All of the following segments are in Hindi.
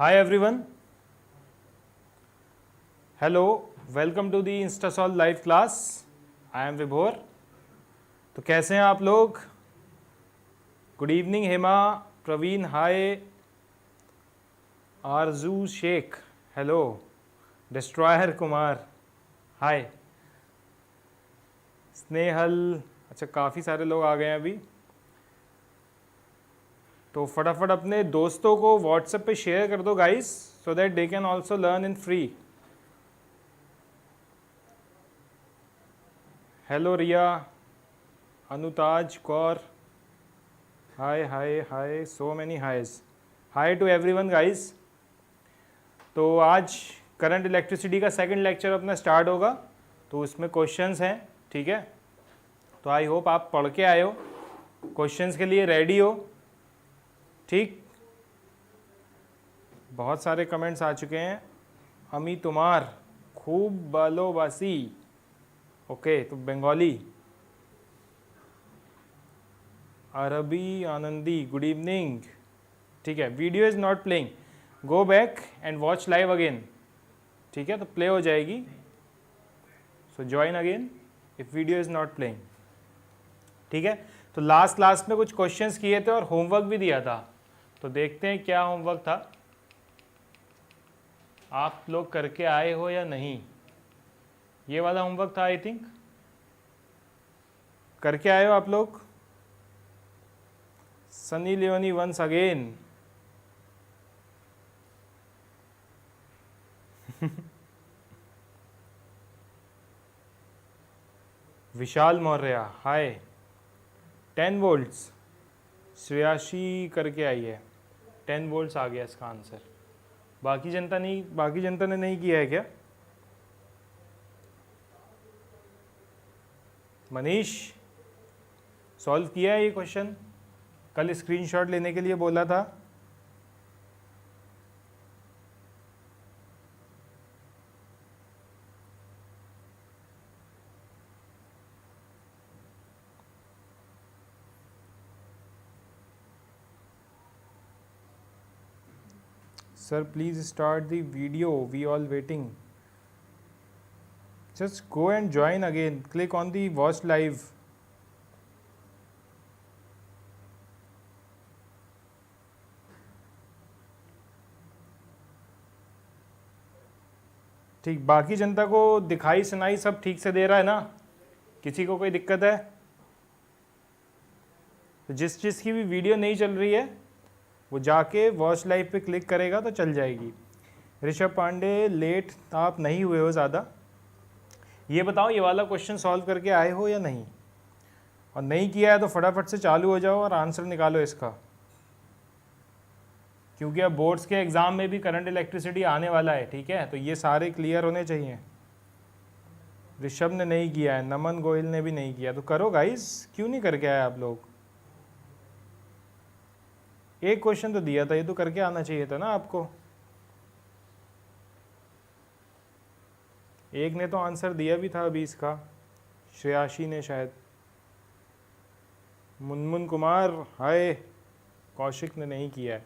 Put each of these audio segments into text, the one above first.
Hi everyone. Hello, welcome to the InstaSolve live class. I am Vibhor. तो कैसे हैं आप लोग? गुड इवनिंग हेमा, प्रवीण हाय, आरजू शेख हेलो, डिस्ट्रॉयर कुमार हाय, स्नेहल। अच्छा, काफ़ी सारे लोग आ गए हैं अभी। तो फटाफट अपने दोस्तों को व्हाट्सएप पे शेयर कर दो guys, so that they can also learn in free. Hello Riya, Anutaj Kaur, hi hi hi, so many hi's, hi to everyone guys. तो आज करंट इलेक्ट्रिसिटी का सेकंड लेक्चर अपना स्टार्ट होगा, तो उसमें क्वेश्चंस हैं, ठीक है। तो आई होप आप पढ़ के आए हो, क्वेश्चंस के लिए रेडी हो, ठीक। बहुत सारे कमेंट्स आ चुके हैं। अमी तुमार खूब बालोबासी, ओके, तो बंगाली। अरबी आनंदी गुड इवनिंग, ठीक है। Video is not playing, go back and watch live again, ठीक है। तो प्ले हो जाएगी, सो join again if video is not playing, ठीक है। तो लास्ट क्लास में कुछ क्वेश्चंस किए थे और होमवर्क भी दिया था, तो देखते हैं क्या होमवर्क था, आप लोग करके आए हो या नहीं। ये वाला होमवर्क था आई थिंक, करके आए हो आप लोग। सनी लियोनी वंस अगेन, विशाल मौर्य हाय। 10 वोल्ट्स श्रेयाशी करके आई है, 10 वोल्ट्स आ गया इसका आंसर। बाकी जनता ने नहीं किया है क्या? मनीष सॉल्व किया है ये क्वेश्चन, कल स्क्रीनशॉट लेने के लिए बोला था। Sir, please start the video. We all waiting. Just go and join again. Click on the watch live. ठीक, बाकी जनता को दिखाई सुनाई सब ठीक से दे रहा है ना? किसी को कोई दिक्कत है? तो जिस चीज़ की भी वीडियो नहीं चल रही है वो जाके वॉच लाइव पे क्लिक करेगा तो चल जाएगी। ऋषभ पांडे लेट आप नहीं हुए हो ज़्यादा। ये बताओ, ये वाला क्वेश्चन सॉल्व करके आए हो या नहीं, और नहीं किया है तो फटाफट से चालू हो जाओ और आंसर निकालो इसका, क्योंकि अब बोर्ड्स के एग्ज़ाम में भी करंट इलेक्ट्रिसिटी आने वाला है, ठीक है। तो ये सारे क्लियर होने चाहिए। ऋषभ ने नहीं किया है, नमन गोयल ने भी नहीं किया, तो करो गाइस, क्यों नहीं करके आए आप लोग? एक क्वेश्चन तो दिया था, ये तो करके आना चाहिए था ना आपको। एक ने तो आंसर दिया भी था अभी इसका, श्रेयाशी ने शायद। मुनमुन कुमार हाय, कौशिक ने नहीं किया है।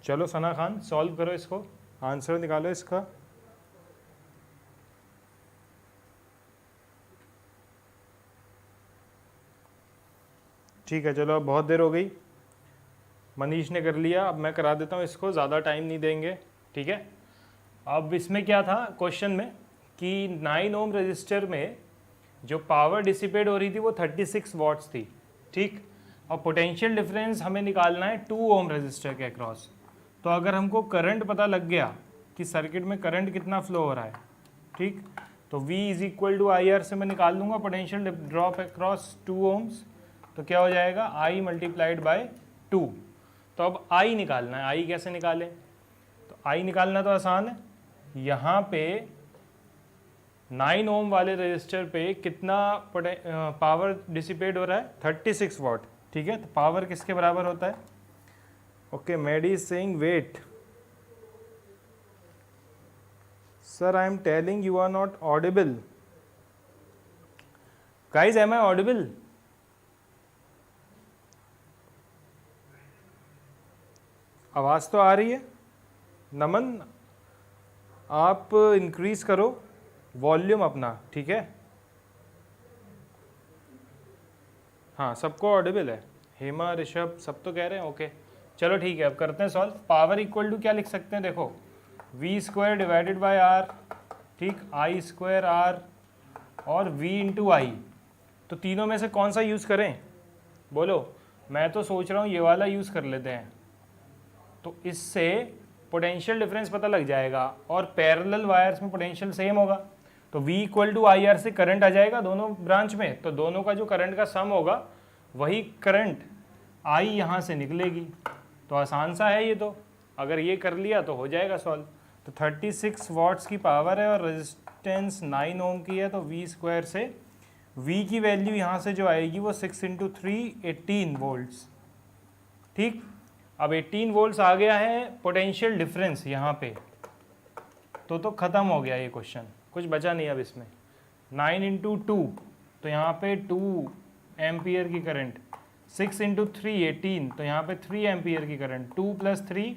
चलो सना खान सॉल्व करो इसको, आंसर निकालो इसका। ठीक है, चलो अब बहुत देर हो गई, मनीष ने कर लिया, अब मैं करा देता हूँ इसको, ज़्यादा टाइम नहीं देंगे, ठीक है। अब इसमें क्या था क्वेश्चन में कि 9 ओम रजिस्टर में जो पावर डिसिपेट हो रही थी वो 36 वॉट्स थी, ठीक। और पोटेंशियल डिफरेंस हमें निकालना है 2 ओम रजिस्टर के अक्रॉस। तो अगर हमको करंट पता लग गया कि सर्किट में करंट कितना फ्लो हो रहा है, ठीक, तो V is equal to I R से मैं निकाल लूँगा पोटेंशियल ड्रॉप अक्रॉस 2 ओम्स, तो क्या हो जाएगा I मल्टीप्लाइड बाय 2। तो अब I निकालना है, I कैसे निकालें? तो I निकालना तो आसान है, यहाँ पे 9 ओम वाले रजिस्टर पे कितना पावर डिसिपेट हो रहा है? 36 वॉट, ठीक है। तो पावर किसके बराबर होता है? Okay, Maddy is saying wait. Sir I am telling you are not audible. Guys am I audible? आवाज़ तो आ रही है? नमन, आप इंक्रीज करो वॉल्यूम अपना, ठीक है? हाँ, सबको ऑडिबल है। हेमा, ऋषभ सब तो कह रहे हैं ओके। चलो ठीक है, अब करते हैं सॉल्व। पावर इक्वल टू क्या लिख सकते हैं, देखो V square divided by R, ठीक, आई स्क्वायर आर और वी इंटू आई। तो तीनों में से कौन सा यूज़ करें, बोलो? मैं तो सोच रहा हूँ ये वाला यूज़ कर लेते हैं, तो इससे पोटेंशियल डिफरेंस पता लग जाएगा और पैरेलल वायर्स में पोटेंशियल सेम होगा। तो V equal to I R से करंट आ जाएगा दोनों ब्रांच में, तो दोनों का जो करंट का सम होगा वही करंट I यहाँ से निकलेगी। तो आसान सा है ये, तो अगर ये कर लिया तो हो जाएगा सॉल्व। तो 36 वाट्स की पावर है और रेजिस्टेंस 9 ओम की है, तो V स्क्वायर से V की वैल्यू यहाँ से जो आएगी वो 6 इंटू 3 18 वोल्ट्स, ठीक। अब 18 वोल्ट्स आ गया है पोटेंशियल डिफरेंस यहाँ पे, तो ख़त्म हो गया ये क्वेश्चन, कुछ बचा नहीं अब इसमें। 9 इंटू 2, तो यहाँ पे 2 एम्पियर की करंट, 6 इंटू 3 18, तो यहाँ पे 3 एम्पियर की करंट, 2 प्लस 3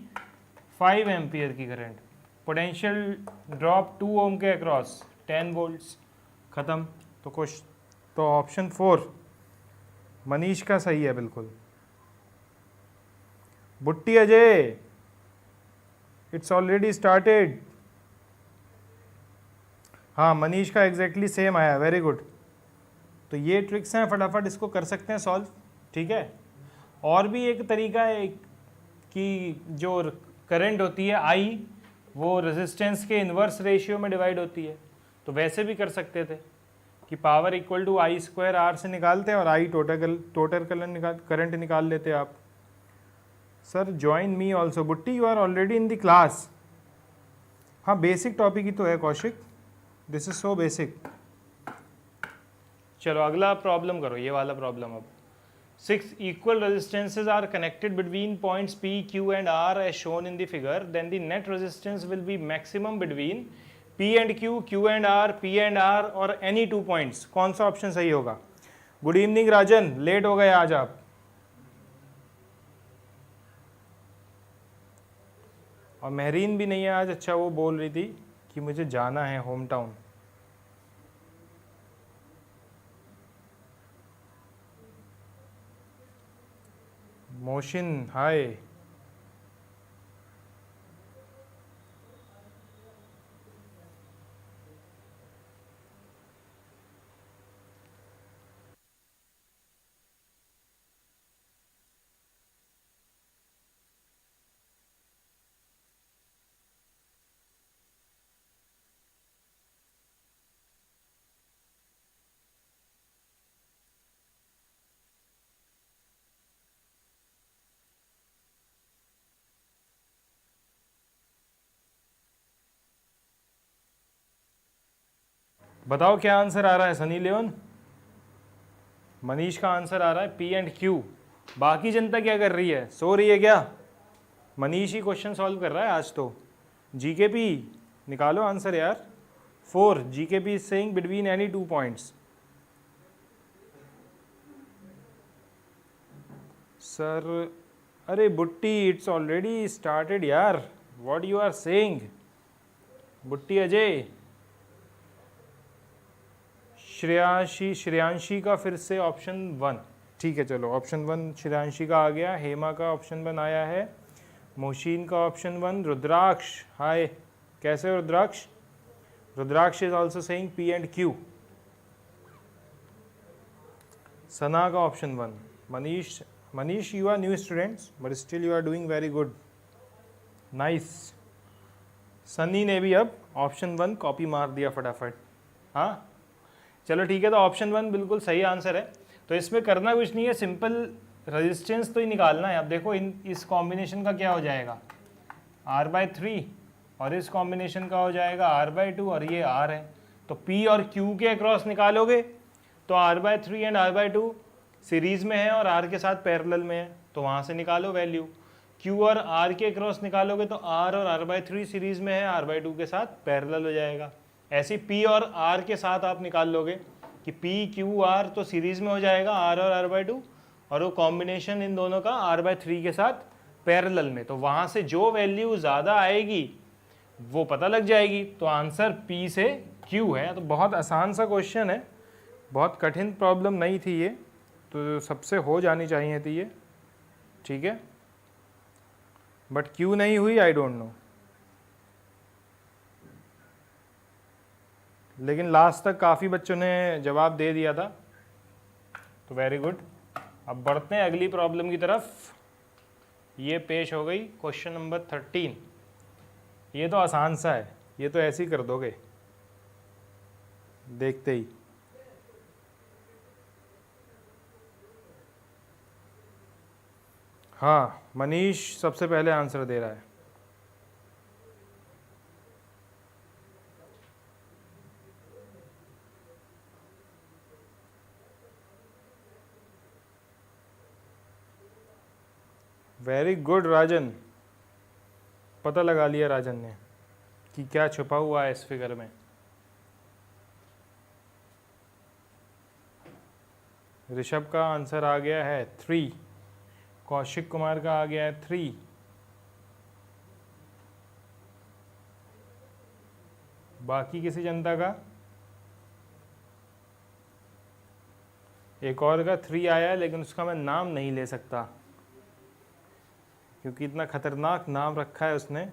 5 एम्पियर की करंट। पोटेंशियल ड्रॉप 2 ओम के अक्रॉस 10 वोल्ट्स, ख़त्म। तो कुछ तो ऑप्शन 4 मनीष का सही है बिल्कुल। बुट्टी अजय, इट्स ऑलरेडी स्टार्टेड। हाँ, मनीष का एग्जैक्टली सेम आया, वेरी गुड। तो ये ट्रिक्स हैं, फटाफट इसको कर सकते हैं सॉल्व, ठीक है। और भी एक तरीका है कि जो करंट होती है आई, वो रेजिस्टेंस के इन्वर्स रेशियो में डिवाइड होती है, तो वैसे भी कर सकते थे कि power equal to I square R से निकालते हैं और आई टोटल करंट निकाल लेते आप। Sir join me also. Butti, you are already in the class. हाँ, बेसिक टॉपिक ही तो है Kaushik, this is so basic. चलो अगला प्रॉब्लम करो, ये वाला प्रॉब्लम। अब 6 equal resistances are connected between points P, Q and R as shown in the figure, then the net resistance will be maximum between P and Q, Q and R, P and R और any 2 points। कौन सा ऑप्शन सही होगा? गुड इवनिंग राजन, लेट हो गए आज आप। और महरीन भी नहीं है आज, अच्छा वो बोल रही थी कि मुझे जाना है होम टाउन। मोशिन हाय। बताओ क्या आंसर आ रहा है सनी लियोन? मनीष का आंसर आ रहा है पी एंड क्यू। बाकी जनता क्या कर रही है, सो रही है क्या? मनीष ही क्वेश्चन सॉल्व कर रहा है आज तो। जीकेपी निकालो आंसर यार। 4 GKP is saying between any 2 points. Sir अरे बुट्टी, इट्स ऑलरेडी स्टार्टेड यार, व्हाट यू आर सेइंग? बुट्टी अजय, श्रेयांशी का फिर से ऑप्शन 1, ठीक है। चलो ऑप्शन 1 श्रेयांशी का आ गया, हेमा का ऑप्शन 1 आया है, मोशीन का ऑप्शन 1, रुद्राक्ष हाय, कैसे हो Rudraksh? Rudraksh is also saying P and Q. Sana का option 1, Manish you are new students but still you are doing very good, nice. Sunny ने भी अब ऑप्शन 1 कॉपी मार दिया फटाफट। हाँ चलो ठीक है, तो ऑप्शन 1 बिल्कुल सही आंसर है। तो इसमें करना कुछ नहीं है, सिंपल रेजिस्टेंस तो ही निकालना है। अब देखो इस कॉम्बिनेशन का क्या हो जाएगा, R/3, और इस कॉम्बिनेशन का हो जाएगा R/2, और ये R है। तो P और Q के अक्रॉस निकालोगे तो R/3 एंड R/2 सीरीज़ में है और R के साथ पैरेलल में है, तो वहाँ से निकालो वैल्यू। Q और R के अक्रॉस निकालोगे तो R और R/3 सीरीज़ में है, R/2 के साथ पैरेलल हो जाएगा। ऐसे P और R के साथ आप निकाल लोगे कि P Q R तो सीरीज़ में हो जाएगा R और R/2, और वो कॉम्बिनेशन इन दोनों का R/3 के साथ पैरेलल में, तो वहां से जो वैल्यू ज़्यादा आएगी वो पता लग जाएगी। तो आंसर P से Q है। तो बहुत आसान सा क्वेश्चन है, बहुत कठिन प्रॉब्लम नहीं थी ये, तो सबसे हो जानी चाहिए थी ये, ठीक है। बट क्यों नहीं हुई आई डोंट नो, लेकिन लास्ट तक काफ़ी बच्चों ने जवाब दे दिया था, तो वेरी गुड। अब बढ़ते हैं अगली प्रॉब्लम की तरफ। ये पेश हो गई क्वेश्चन नंबर 13। ये तो आसान सा है, ये तो ऐसे ही कर दोगे देखते ही। हाँ, मनीष सबसे पहले आंसर दे रहा है। वेरी गुड राजन, पता लगा लिया राजन ने कि क्या छुपा हुआ है इस फिगर में। ऋषभ का आंसर आ गया है 3, कौशिक कुमार का आ गया है 3, बाकी किसी जनता का, एक और का 3 आया है, लेकिन उसका मैं नाम नहीं ले सकता क्योंकि इतना खतरनाक नाम रखा है उसने।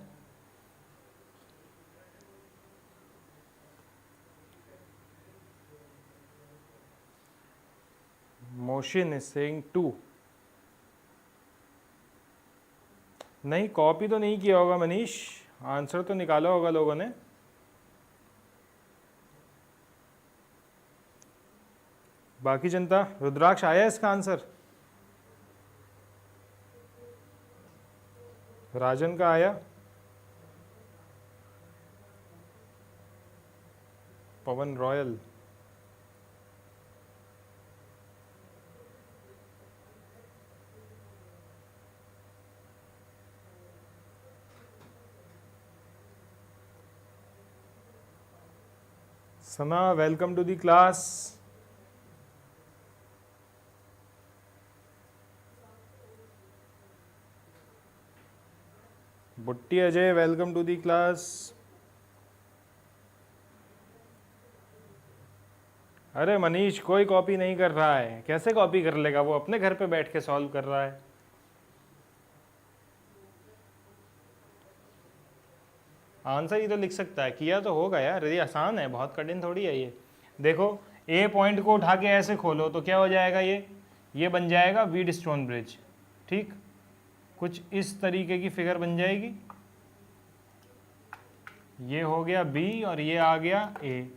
Motion is saying 2। नहीं, कॉपी तो नहीं किया होगा मनीष, आंसर तो निकाला होगा लोगों ने। बाकी जनता, रुद्राक्ष आया इसका आंसर? राजन का आया, Pawan Royal, Sana welcome to the class. Butti Ajay welcome to the class. अरे मनीष, कोई कॉपी नहीं कर रहा है, कैसे कॉपी कर लेगा, वो अपने घर पे बैठ के सॉल्व कर रहा है। आंसर ही तो लिख सकता है, किया तो होगा यार, ये आसान है, बहुत कठिन थोड़ी है ये। देखो, ए पॉइंट को उठा के ऐसे खोलो तो क्या हो जाएगा, ये बन जाएगा व्हीटस्टोन ब्रिज, ठीक। कुछ इस तरीके की फिगर बन जाएगी, ये हो गया बी और ये आ गया ए,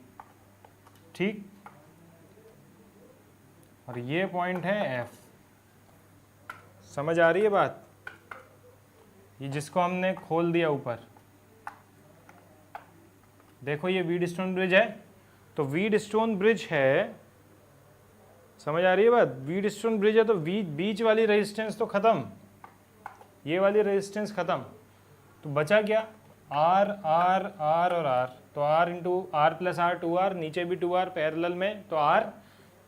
ठीक। और ये पॉइंट है एफ। समझ आ रही है बात, ये जिसको हमने खोल दिया ऊपर। देखो ये व्हीटस्टोन ब्रिज है, तो व्हीटस्टोन ब्रिज है, समझ आ रही है बात, व्हीटस्टोन ब्रिज है तो बीच वाली रेजिस्टेंस तो खत्म, ये वाली रेजिस्टेंस खत्म, तो बचा क्या, आर आर आर और आर, तो R into R plus R 2R, नीचे भी 2R पैरेलल में, तो आर,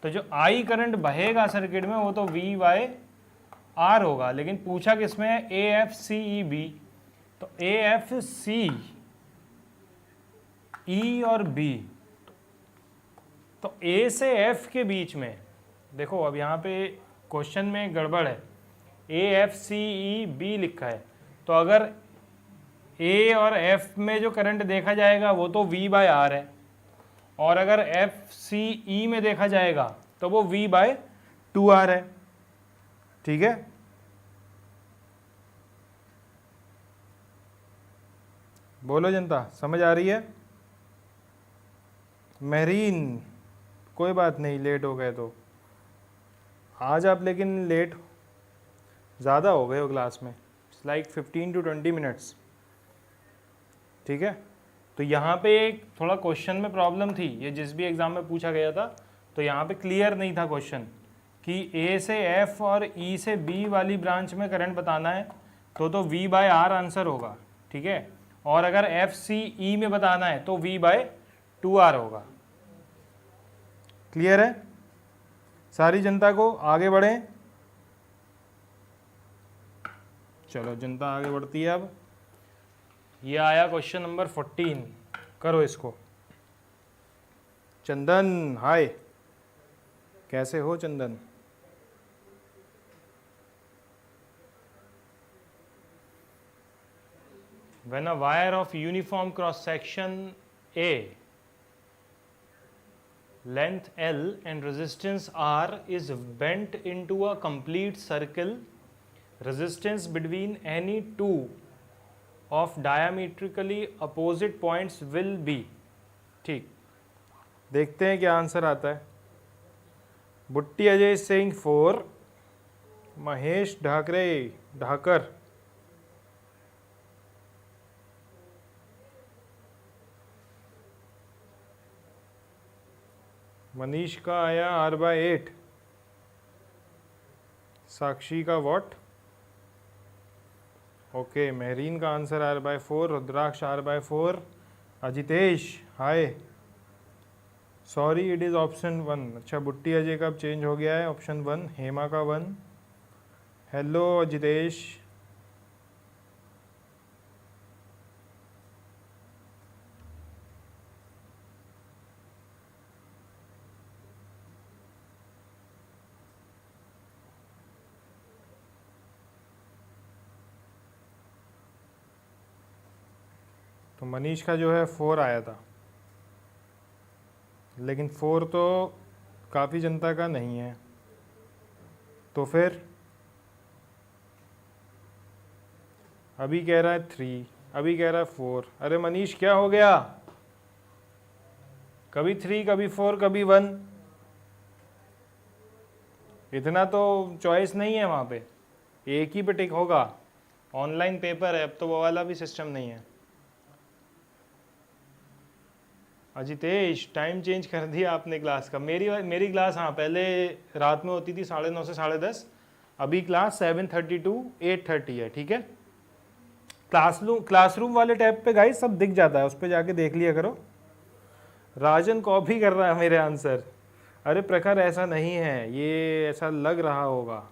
तो जो आई करंट बहेगा सर्किट में वो तो V बाय आर होगा। लेकिन पूछा किसमें है, A F C E B, तो ए एफ सी ई और बी, तो ए से एफ के बीच में, देखो अब यहाँ पे क्वेश्चन में गड़बड़ है, A F C E B लिखा है, तो अगर ए और एफ में जो करंट देखा जाएगा वो तो V बाय आर है, और अगर एफ सी ई में देखा जाएगा तो वो V बाय 2R है, ठीक है। बोलो जनता, समझ आ रही है? महरीन, कोई बात नहीं, लेट हो गए तो आज आप, लेकिन लेट ज़्यादा हो गए हो क्लास में, इट्स लाइक 15 to 20 मिनट्स, ठीक है। तो यहाँ पे एक थोड़ा क्वेश्चन में प्रॉब्लम थी, ये जिस भी एग्जाम में पूछा गया था, तो यहाँ पे क्लियर नहीं था क्वेश्चन कि ए से एफ और ई से बी वाली ब्रांच में करंट बताना है, तो V बाय आर आंसर होगा, ठीक है। और अगर एफ सी ई में बताना है तो V बाय 2R होगा। क्लियर है सारी जनता को? आगे बढ़ें। चलो जनता आगे बढ़ती है। अब ये आया क्वेश्चन नंबर 14, करो इसको। चंदन हाय, कैसे हो चंदन? When a wire of uniform cross section A, length L and resistance R is bent into a complete circle, resistance between any two of diametrically opposite points will be। ठीक, देखते हैं क्या आंसर आता है। बुट्टी अजय सिंह 4, महेश ढाकर मनीष का आया R/8, साक्षी का वॉट, ओके। मेहरीन का answer R/4, Rudraksh R/4, Ajitesh hi, sorry it is option 1। अच्छा, बुट्टी अजय का अब चेंज हो गया है, ऑप्शन 1, हेमा का 1। हेलो अजितेश। तो मनीष का जो है 4 आया था, लेकिन 4 तो काफ़ी जनता का नहीं है, तो फिर अभी कह रहा है 3, अभी कह रहा है 4। अरे मनीष क्या हो गया? कभी 3, कभी 4, कभी 1, इतना तो चॉइस नहीं है वहाँ पे, एक ही पे टिक होगा। ऑनलाइन पेपर है, अब तो वो वाला भी सिस्टम नहीं है। अजितेश टाइम चेंज कर दिया आपने क्लास का। मेरी क्लास हाँ पहले रात में होती थी 9:30 से 10:30, अभी क्लास 7:30 to 8:30 है, ठीक है। क्लासरूम वाले टैब पे गाइस सब दिख जाता है, उस पर जाके देख लिया करो। राजन कॉपी कर रहा है मेरे आंसर। अरे प्रखर ऐसा नहीं है, ये ऐसा लग रहा होगा।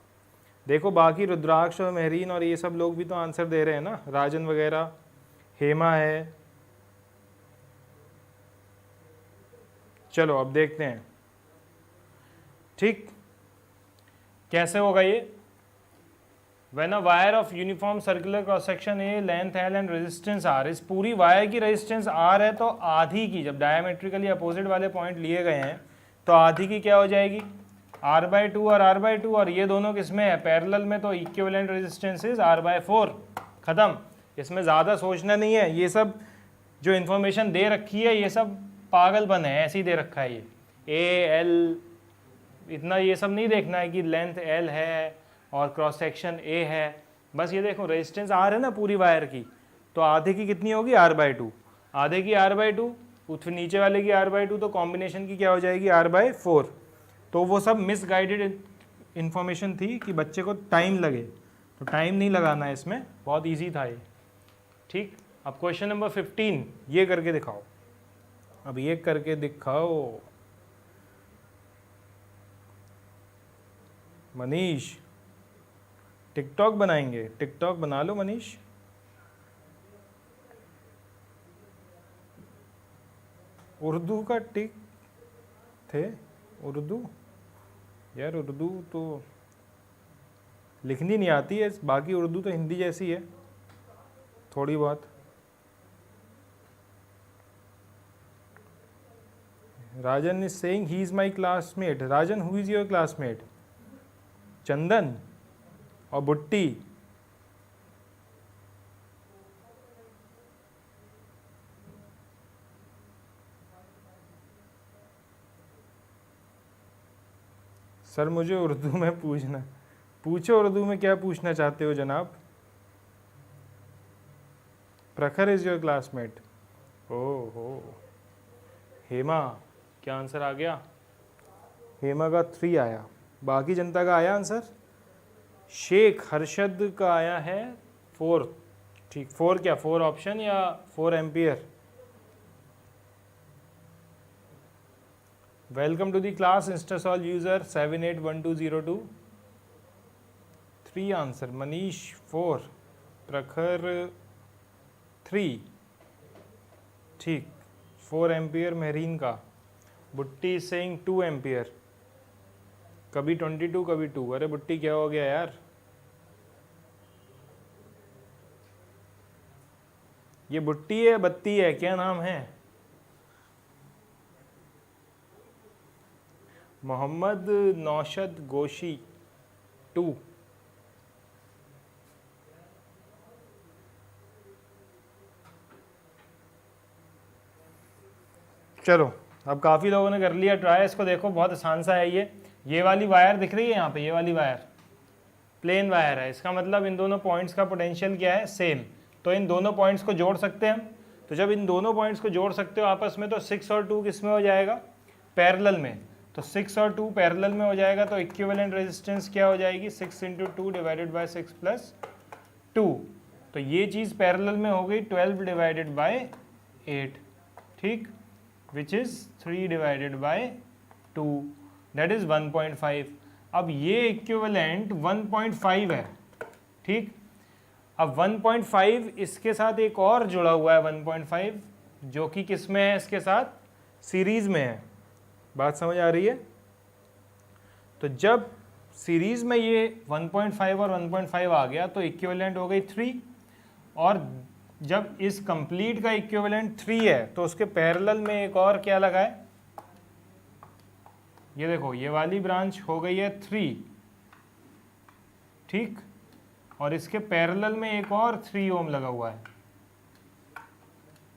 देखो बाकी रुद्राक्ष और मेहरीन और ये सब लोग भी तो आंसर दे रहे हैं ना, राजन वगैरह, हेमा है। चलो अब देखते हैं, ठीक कैसे होगा ये। When a wire of uniform circular cross section A, length L and resistance R, इस पूरी वायर की रेजिस्टेंस R है, तो आधी की, जब डायमेट्रिकली अपोजिट वाले पॉइंट लिए गए हैं तो आधी की क्या हो जाएगी, R/2 और R/2, और ये दोनों किसमें है, पैरेलल में, तो इक्विवेलेंट रेजिस्टेंस इज R/4। खत्म, इसमें ज़्यादा सोचना नहीं है। ये सब जो इन्फॉर्मेशन दे रखी है ये सब पागलपन है, ऐसे ही दे रखा है ये A L, इतना ये सब नहीं देखना है कि लेंथ L है और क्रॉस सेक्शन A है। बस ये देखो रेजिस्टेंस R है ना पूरी वायर की, तो आधे की कितनी होगी, R/2, आधे की R/2, फिर नीचे वाले की R/2, तो कॉम्बिनेशन की क्या हो जाएगी, R/4। तो वो सब मिसगाइडेड इन्फॉर्मेशन थी कि बच्चे को टाइम लगे, तो टाइम नहीं लगाना है इसमें, बहुत ईजी था ये, ठीक। अब क्वेश्चन नंबर 15, ये करके दिखाओ। अब ये करके दिखाओ मनीष। टिकटॉक बनाएंगे, टिकटॉक बना लो मनीष। उर्दू का टिक थे, उर्दू यार, उर्दू तो लिखनी नहीं आती है, बाकी उर्दू तो हिंदी जैसी है थोड़ी बहुत। Rajan is saying he is my classmate. Rajan, who is your classmate? चंदन और बुट्टी। सर मुझे उर्दू में पूछो उर्दू में क्या पूछना चाहते हो जनाब। प्रखर इज योर क्लासमेट। हो हेमा, क्या आंसर आ गया? हेमा का 3 आया, बाकी जनता का आया आंसर। शेख हर्षद का आया है 4, ठीक। 4 क्या, 4 ऑप्शन या 4 ampere? Welcome to the class Instasolv user 781202। 3 answer, Manish 4, Prakhar 3, ठीक, 4 एम्पियर मेहरीन का, बुट्टी इज सेइंग 2 एम्पियर, कभी 22 कभी 2। अरे बुट्टी क्या हो गया यार, ये बुट्टी है बत्ती है, क्या नाम है? मोहम्मद नौशद गोशी 2। चलो अब काफ़ी लोगों ने कर लिया ट्राई, इसको देखो बहुत आसान सा है ये वाली वायर दिख रही है यहाँ पे, ये वाली वायर प्लेन वायर है, इसका मतलब इन दोनों पॉइंट्स का पोटेंशियल क्या है, सेम। तो इन दोनों पॉइंट्स को जोड़ सकते हैं हम। तो जब इन दोनों पॉइंट्स को जोड़ सकते हो आपस में, तो 6 और 2 किस में हो जाएगा, पैरेलल में। तो 6 और 2 पैरेलल में हो जाएगा, तो इक्विवेलेंट रेजिस्टेंस क्या हो जाएगी, 6 × 2 डिवाइडेड बाय 6 + 2। तो ये चीज़ पैरेलल में हो गई 12 डिवाइडेड बाय 8, ठीक, which is 3 divided by 2, that is 1.5। अब ये इक्विवेलेंट 1.5 है, ठीक। अब 1.5 इसके साथ एक और जुड़ा हुआ है 1.5, जो कि किस में है, इसके साथ सीरीज में है। बात समझ आ रही है? तो जब सीरीज में ये 1.5 और 1.5 आ गया तो इक्विवेलेंट हो गई 3, और जब इस कंप्लीट का इक्विवेलेंट 3 है तो उसके पैरेलल में एक और क्या लगा है, ये देखो, ये वाली ब्रांच हो गई है 3, ठीक, और इसके पैरेलल में एक और 3 ओम लगा हुआ है।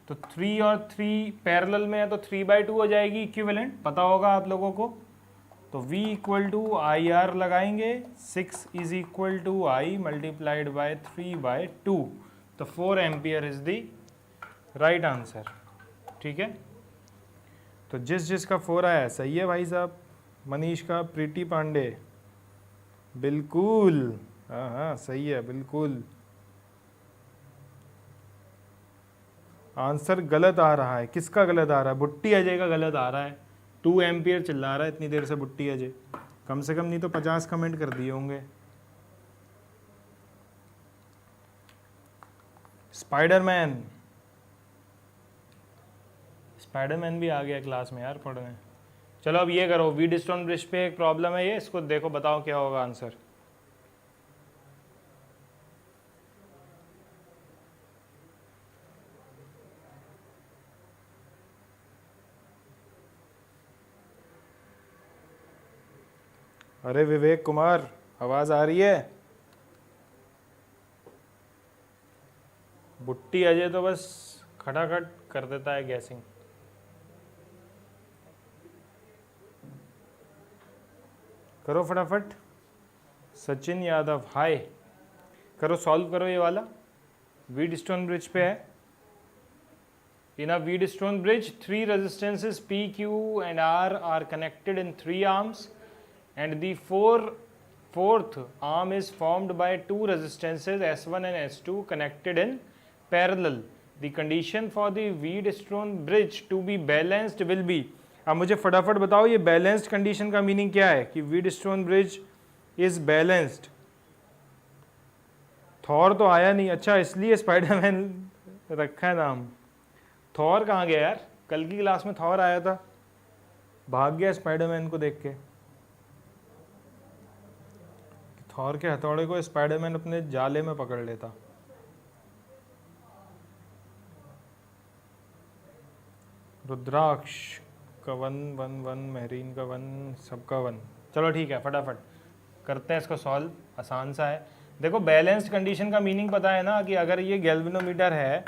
तो 3 और 3 पैरेलल में है तो 3/2 हो जाएगी इक्विवेलेंट, पता होगा आप लोगों को। तो V = IR लगाएंगे, 6 = I मल्टीप्लाइड बाय 3/2, तो 4 ampere is the right answer, ठीक है। तो जिसका 4 आया सही है भाई साहब। मनीष का प्रीति पांडे, बिल्कुल, हाँ सही है, बिल्कुल। आंसर गलत आ रहा है, किसका गलत आ रहा है, बुट्टी अजय का गलत आ रहा है। 2 एम्पियर चिल्ला रहा है इतनी देर से बुट्टी अजय, कम से कम नहीं तो 50 कमेंट कर दिए होंगे। स्पाइडरमैन भी आ गया क्लास में यार पढ़ने। चलो अब ये करो, वीडस्टोन ब्रिज पे एक प्रॉब्लम है, ये इसको देखो, बताओ क्या होगा आंसर। अरे विवेक कुमार, आवाज आ रही है? बुट्टी अजय तो बस खटाखट कर देता है गैसिंग। करो फटाफट। सचिन यादव हाय, करो सॉल्व करो ये वाला। वीडस्टोन ब्रिज पे है। In a Wheatstone bridge, 3 resistances P, Q and R are connected in 3 arms, and the fourth arm is formed by 2 resistances S1 and S2 connected in parallel. The condition for the Wheatstone bridge to be balanced will be। अब मुझे फटाफट बताओ ये बैलेंस्ड कंडीशन का मीनिंग क्या है, कि Wheatstone bridge is balanced। Thor तो आया नहीं, अच्छा इसलिए स्पाइडरमैन रखा है नाम। थॉर कहाँ गया यार, कल की क्लास में थॉर आया था, भाग गया स्पाइडरमैन को देख के। थॉर के हथौड़े को स्पाइडरमैन अपने जाले में पकड़ लेता। रुद्राक्ष का 1 1 1, मेहरीन का 1, सबका 1। चलो ठीक है, फटाफट करते हैं इसको सॉल्व, आसान सा है। देखो बैलेंस्ड कंडीशन का मीनिंग पता है ना, कि अगर ये गैल्वेनोमीटर है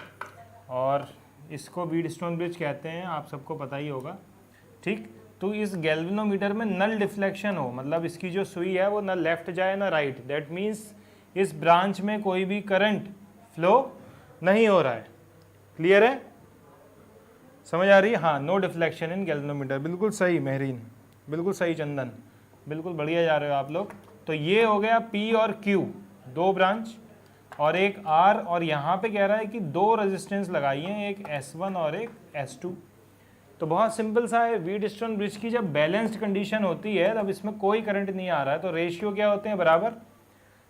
और इसको वीडस्टोन ब्रिज कहते हैं, आप सबको पता ही होगा, ठीक। तो इस गैल्वेनोमीटर में नल डिफ्लेक्शन हो, मतलब इसकी जो सुई है वो ना लेफ्ट जाए ना राइट, दैट मीन्स इस ब्रांच में कोई भी करंट फ्लो नहीं हो रहा है। क्लियर है, समझ आ रही है? हाँ, नो डिफ्लेक्शन इन गैल्वेनोमीटर, बिल्कुल सही मेहरीन, बिल्कुल सही चंदन, बिल्कुल बढ़िया जा रहे हो आप लोग। तो ये हो गया P और Q, 2 ब्रांच और एक R, और यहाँ पे कह रहा है कि 2 रेजिस्टेंस लगाई हैं, एक S1 और एक S2। तो बहुत सिंपल सा है, वीडस्टोन ब्रिज की जब बैलेंस्ड कंडीशन होती है तब इसमें कोई करंट नहीं आ रहा है, तो रेशियो क्या होते हैं, बराबर।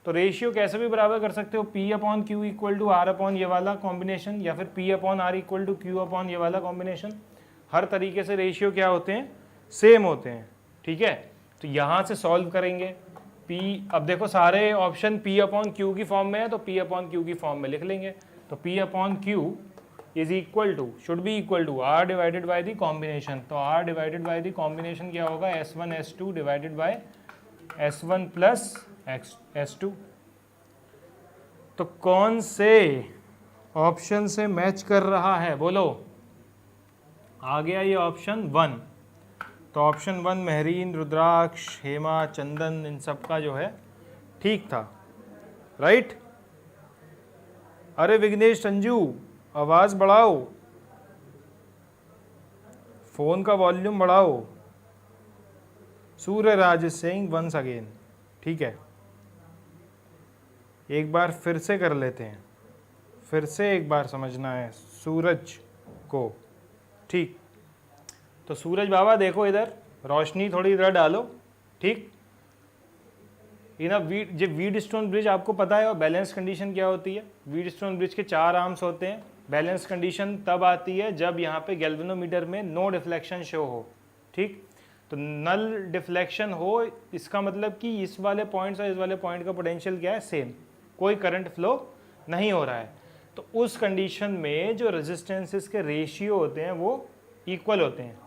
तो रेशियो कैसे भी बराबर कर सकते हो, P upon Q equal to R upon ये वाला कॉम्बिनेशन, या फिर P upon R equal to Q upon ये वाला कॉम्बिनेशन। हर तरीके से रेशियो क्या होते हैं, सेम होते हैं, ठीक है। तो यहाँ से सॉल्व करेंगे P, अब देखो सारे ऑप्शन P अपॉन क्यू की फॉर्म में है, तो P अपॉन क्यू की फॉर्म में लिख लेंगे। तो P upon Q is equal to, should be equal to R divided by the combination. तो R divided by the combination क्या होगा, S1 S2 divided by S1 plus S2। तो कौन से ऑप्शन से मैच कर रहा है बोलो, आ गया ये ऑप्शन 1। तो ऑप्शन 1 महरीन, रुद्राक्ष, हेमा, चंदन, इन सब का जो है ठीक था, राइट। अरे विघ्नेश, संजू, आवाज बढ़ाओ, फोन का वॉल्यूम बढ़ाओ। सूर्य राज सिंह वंस अगेन, ठीक है। एक बार फिर से कर लेते हैं, फिर से एक बार समझना है सूरज को, ठीक। तो सूरज बाबा देखो इधर, रोशनी थोड़ी इधर डालो, ठीक। ये वीडस्टोन ब्रिज आपको पता है और बैलेंस कंडीशन क्या होती है। वीडस्टोन ब्रिज के 4 आर्म्स होते हैं। बैलेंस कंडीशन तब आती है जब यहाँ पे गैल्वेनोमीटर में नो डिफ्लेक्शन शो हो, ठीक। तो नल डिफ्लेक्शन हो, इसका मतलब कि इस वाले पॉइंट और इस वाले पॉइंट का पोटेंशियल क्या है, सेम, कोई करंट फ्लो नहीं हो रहा है। तो उस कंडीशन में जो रेजिस्टेंसेस के रेशियो होते हैं वो इक्वल होते हैं,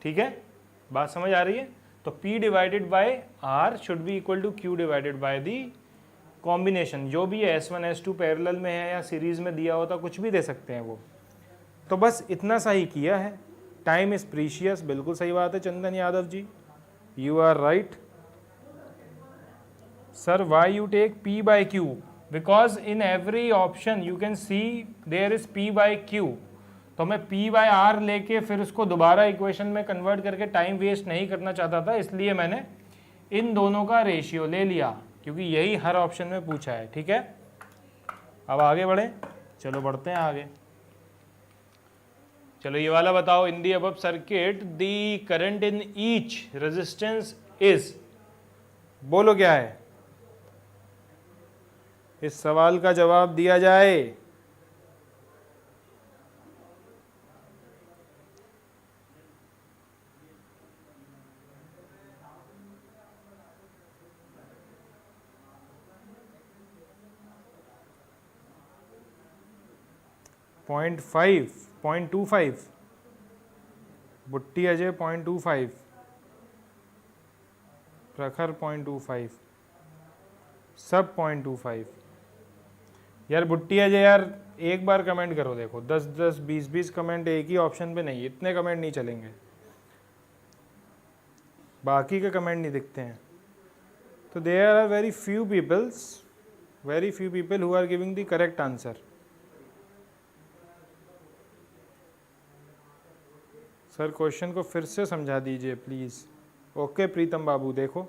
ठीक है। बात समझ आ रही है। तो P divided by R should be equal to Q divided by the combination, जो भी है S1 S2 पैरेलल में है या सीरीज में दिया होता, कुछ भी दे सकते हैं वो। तो बस इतना सा ही किया है। टाइम इज प्रीशियस, बिल्कुल सही बात है Chandan Yadav ji, you are right. Sir why you take P by Q, because in every option you can see there is P by Q। तो मैं P बाय R लेके फिर उसको दोबारा इक्वेशन में कन्वर्ट करके टाइम वेस्ट नहीं करना चाहता था, इसलिए मैंने इन दोनों का रेशियो ले लिया, क्योंकि यही हर ऑप्शन में पूछा है, ठीक है। अब आगे बढ़े, चलो बढ़ते हैं आगे। चलो ये वाला बताओ, in the above circuit the current in each resistance is, बोलो क्या है, इस सवाल का जवाब दिया जाए। पॉइंट 25, बुट्टी अजय 0.25, प्रखर 0.25, सब 0.25। यार बुट्टी अजय यार एक बार कमेंट करो, देखो 10-10 20-20 कमेंट एक ही ऑप्शन पे नहीं, इतने कमेंट नहीं चलेंगे, बाकी के कमेंट नहीं दिखते हैं। तो there are very few people who are giving the correct answer. Sir question को फिर से समझा दीजिए प्लीज़। ओके प्रीतम बाबू, देखो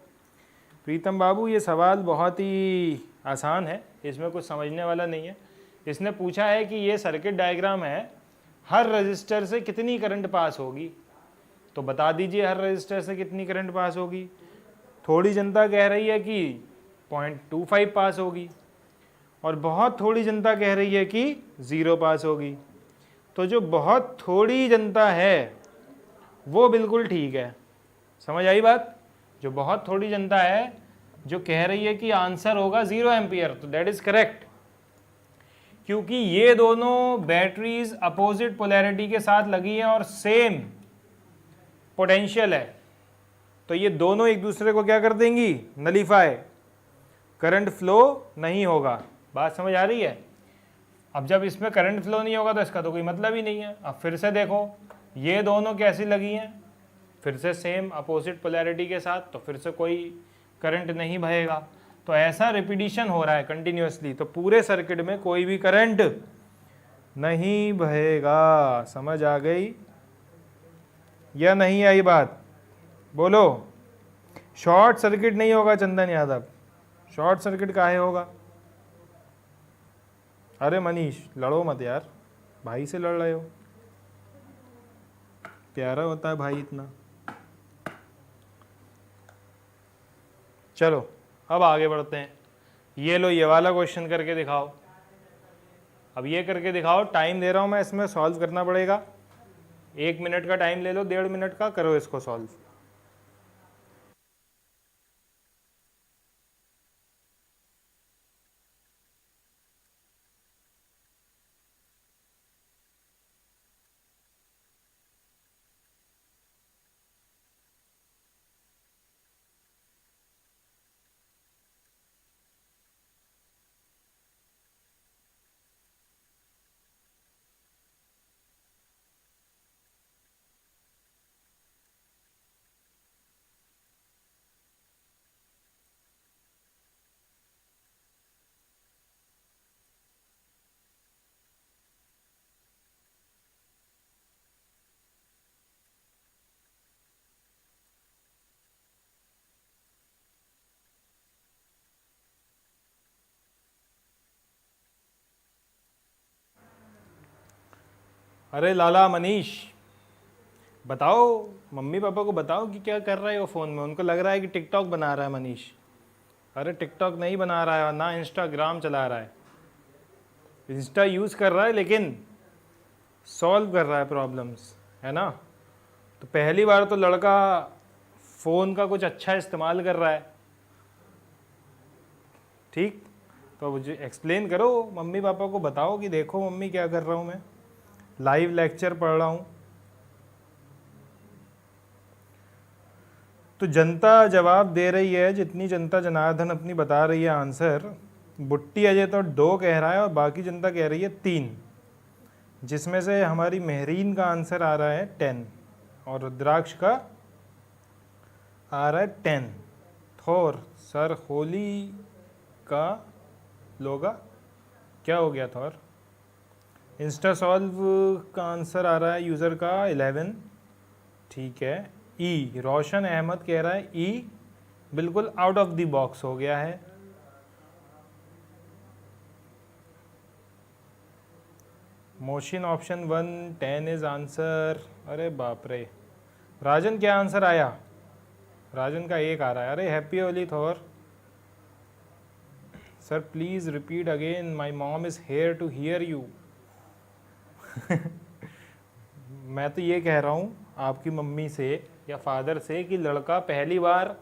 प्रीतम बाबू ये सवाल बहुत ही आसान है, इसमें कुछ समझने वाला नहीं है। इसने पूछा है कि ये सर्किट डायग्राम है, हर रजिस्टर से कितनी करंट पास होगी, तो बता दीजिए हर रजिस्टर से कितनी करंट पास होगी। थोड़ी जनता कह रही है कि 0.25 पास होगी, और बहुत थोड़ी जनता कह रही है कि 0 पास होगी। तो जो बहुत थोड़ी जनता है वो बिल्कुल ठीक है, समझ आई बात। जो बहुत थोड़ी जनता है जो कह रही है कि आंसर होगा 0 एम्पियर, तो दैट इज करेक्ट, क्योंकि ये दोनों बैटरीज अपोजिट पोलैरिटी के साथ लगी हैं और सेम पोटेंशियल है, तो ये दोनों एक दूसरे को क्या कर देंगी, नलीफाई, करंट फ्लो नहीं होगा। बात समझ आ रही है। अब जब इसमें करंट फ्लो नहीं होगा तो इसका तो कोई मतलब ही नहीं है। अब फिर से देखो, ये दोनों कैसी लगी हैं, फिर से सेम अपोजिट पोलैरिटी के साथ, तो फिर से कोई करंट नहीं बहेगा। तो ऐसा रिपीटिशन हो रहा है कंटिन्यूअसली, तो पूरे सर्किट में कोई भी करंट नहीं बहेगा। समझ आ गई या नहीं आई बात, बोलो। शॉर्ट सर्किट नहीं होगा चंदन यादव, शॉर्ट सर्किट काहे होगा। अरे मनीष लड़ो मत यार, भाई से लड़ रहे हो, प्यारा होता है भाई इतना। चलो अब आगे बढ़ते हैं। ये लो ये वाला क्वेश्चन करके दिखाओ। अब ये करके दिखाओ, टाइम दे रहा हूँ मैं, इसमें सॉल्व करना पड़ेगा। 1 मिनट का टाइम ले लो, 1.5 मिनट का, करो इसको सॉल्व। अरे लाला मनीष, बताओ, मम्मी पापा को बताओ कि क्या कर रहा है वो फ़ोन में। उनको लग रहा है कि टिकटॉक बना रहा है मनीष। अरे टिकटॉक नहीं बना रहा है, ना इंस्टाग्राम चला रहा है। इंस्टा यूज़ कर रहा है लेकिन सॉल्व कर रहा है प्रॉब्लम्स, है ना। तो पहली बार तो लड़का फ़ोन का कुछ अच्छा इस्तेमाल कर रहा है, ठीक। तो मुझे एक्सप्लेन करो, मम्मी पापा को बताओ कि देखो मम्मी क्या कर रहा हूँ मैं, लाइव लेक्चर पढ़ रहा हूँ। तो जनता जवाब दे रही है, जितनी जनता जनार्दन अपनी बता रही है आंसर। बुट्टी अजय तो 2 कह रहा है और बाकी जनता कह रही है 3, जिसमें से हमारी मेहरीन का आंसर आ रहा है 10 और रुद्राक्ष का आ रहा है 10। थोर सर होली का लोगा क्या हो गया थोर। इंस्टा सॉल्व का आंसर आ रहा है यूज़र का 11, ठीक है। ई रोशन अहमद कह रहा है ई बिल्कुल आउट ऑफ द बॉक्स हो गया है। Motion option 1 10 is answer. अरे बाप रे, राजन क्या आंसर आया? राजन का 1 आ रहा है। अरे happy Holi Thor. Sir please repeat again, my mom is here to hear you. मैं तो ये कह रहा हूँ आपकी मम्मी से या फादर से कि लड़का पहली बार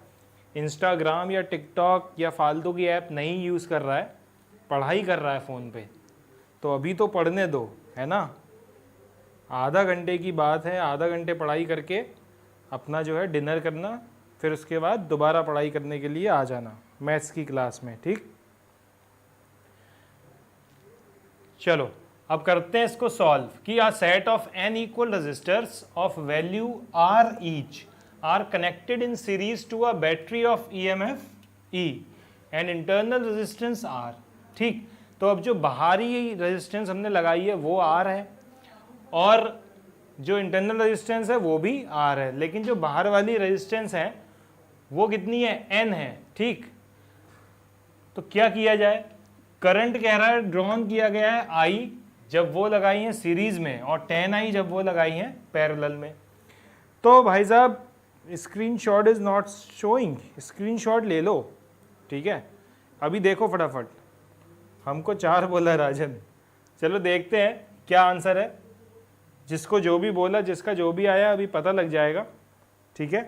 इंस्टाग्राम या टिकटॉक या फालतू की ऐप नहीं यूज़ कर रहा है, पढ़ाई कर रहा है फ़ोन पे। तो अभी तो पढ़ने दो, है ना। आधा घंटे की बात है, आधा घंटे पढ़ाई करके अपना जो है डिनर करना, फिर उसके बाद दोबारा पढ़ाई करने के लिए आ जाना मैथ्स की क्लास में, ठीक। चलो अब करते हैं इसको सॉल्व कि a set of n equal resistors of value r each are connected in series to a battery of EMF E and internal resistance R, ठीक। तो अब जो बाहरी रेजिस्टेंस हमने लगाई है वो R है और जो इंटरनल रेजिस्टेंस है वो भी R है, लेकिन जो बाहर वाली रेजिस्टेंस है वो कितनी है? N है, ठीक। तो क्या किया जाए? करंट कह रहा है ड्रॉन किया गया है I जब वो लगाई है सीरीज में और 10I जब वो लगाई है पैरेलल में। तो भाई साहब screenshot is not showing, screenshot ले लो, ठीक है। अभी देखो फटाफट, हमको 4 बोला राजन। चलो देखते हैं क्या आंसर है। जिसको जो भी बोला, जिसका जो भी आया अभी पता लग जाएगा, ठीक है।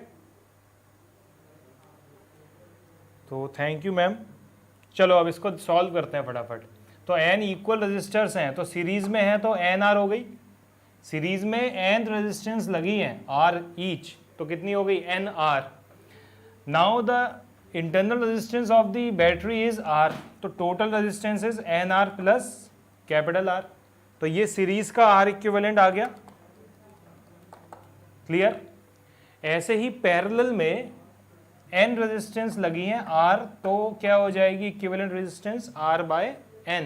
तो थैंक यू मैम। चलो अब इसको सॉल्व करते हैं फटाफट। तो n इक्वल रजिस्टर्स हैं तो सीरीज में है तो n r हो गई। सीरीज में n रेजिस्टेंस लगी है r ईच, तो कितनी हो गई? n r। Now the internal resistance of the battery is r, तो total resistance is n r plus capital R। तो ये सीरीज का R इक्विवेलेंट आ गया, क्लियर। ऐसे ही पैरेलल में n रेजिस्टेंस लगी है R, तो क्या हो जाएगी equivalent resistance R by n,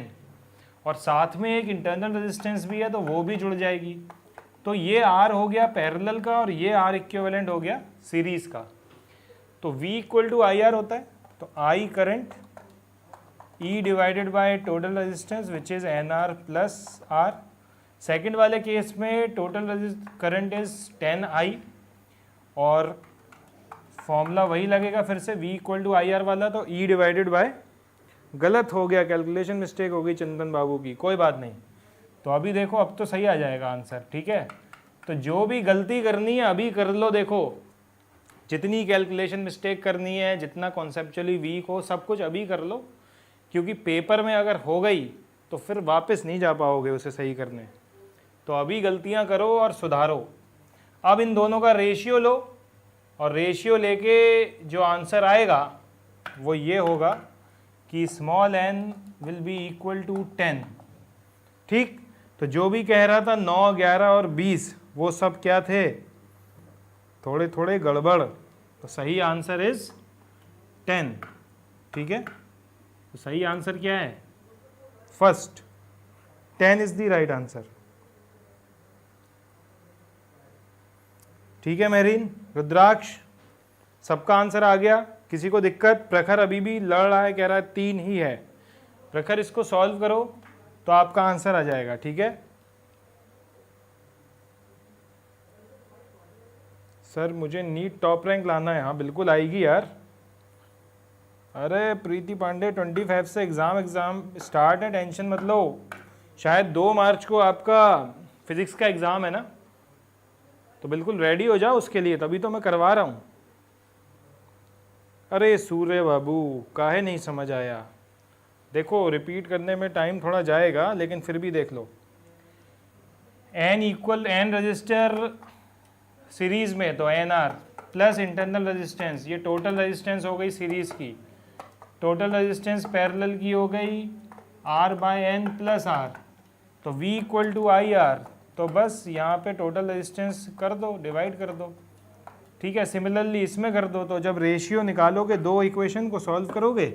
और साथ में एक इंटरनल रेजिस्टेंस भी है तो वो भी जुड़ जाएगी। तो ये R हो गया पैरेलल का और ये R इक्विवेलेंट हो गया सीरीज का। तो V equal to I R होता है, तो I current E divided by total resistance which is NR plus R। Second वाले केस में टोटल करंट इज 10I और फॉर्मूला वही लगेगा फिर से V equal to I R वाला, तो E डिवाइडेड बाय गलत हो गया, कैलकुलेशन मिस्टेक हो गई चंदन बाबू की, कोई बात नहीं। तो अभी देखो अब तो सही आ जाएगा आंसर, ठीक है। तो जो भी गलती करनी है अभी कर लो, देखो जितनी कैलकुलेशन मिस्टेक करनी है, जितना कॉन्सेप्चुअली वीक हो, सब कुछ अभी कर लो, क्योंकि पेपर में अगर हो गई तो फिर वापस नहीं जा पाओगे उसे सही करने। तो अभी गलतियां करो और सुधारो। अब इन दोनों का रेशियो लो, और रेशियो लेके जो आंसर आएगा वो ये होगा कि small n will be equal to 10, ठीक। तो जो भी कह रहा था 9, 11 और 20 वो सब क्या थे, थोड़े थोड़े गड़बड़। तो सही आंसर इज 10, ठीक है। तो सही आंसर क्या है, first, 10 is the right answer, ठीक है। मेरीन, रुद्राक्ष, सबका आंसर आ गया, किसी को दिक्कत? प्रखर अभी भी लड़ रहा है, कह रहा है 3 ही है। प्रखर इसको सॉल्व करो तो आपका आंसर आ जाएगा, ठीक है। सर मुझे नीट टॉप रैंक लाना है, हाँ बिल्कुल आएगी यार। अरे प्रीति पांडे 25 से एग्ज़ाम स्टार्ट है, टेंशन मत लो। शायद 2 मार्च को आपका फिजिक्स का एग्ज़ाम है ना, तो बिल्कुल रेडी हो जाओ उसके लिए, तभी तो मैं करवा रहा हूँ। अरे सूर्य बाबू काहे नहीं समझ आया, देखो रिपीट करने में टाइम थोड़ा जाएगा, लेकिन फिर भी देख लो। n रजिस्टर सीरीज में तो NR प्लस इंटरनल रेजिस्टेंस, ये टोटल रेजिस्टेंस हो गई सीरीज की, टोटल रेजिस्टेंस पैरेलल की हो गई R/N प्लस R, तो V इक्वल टू IR। तो बस यहाँ पे टोटल रेजिस्टेंस कर दो, डिवाइड कर दो, ठीक है। सिमिलरली इसमें कर दो, तो जब रेशियो निकालोगे, 2 इक्वेशन को सॉल्व करोगे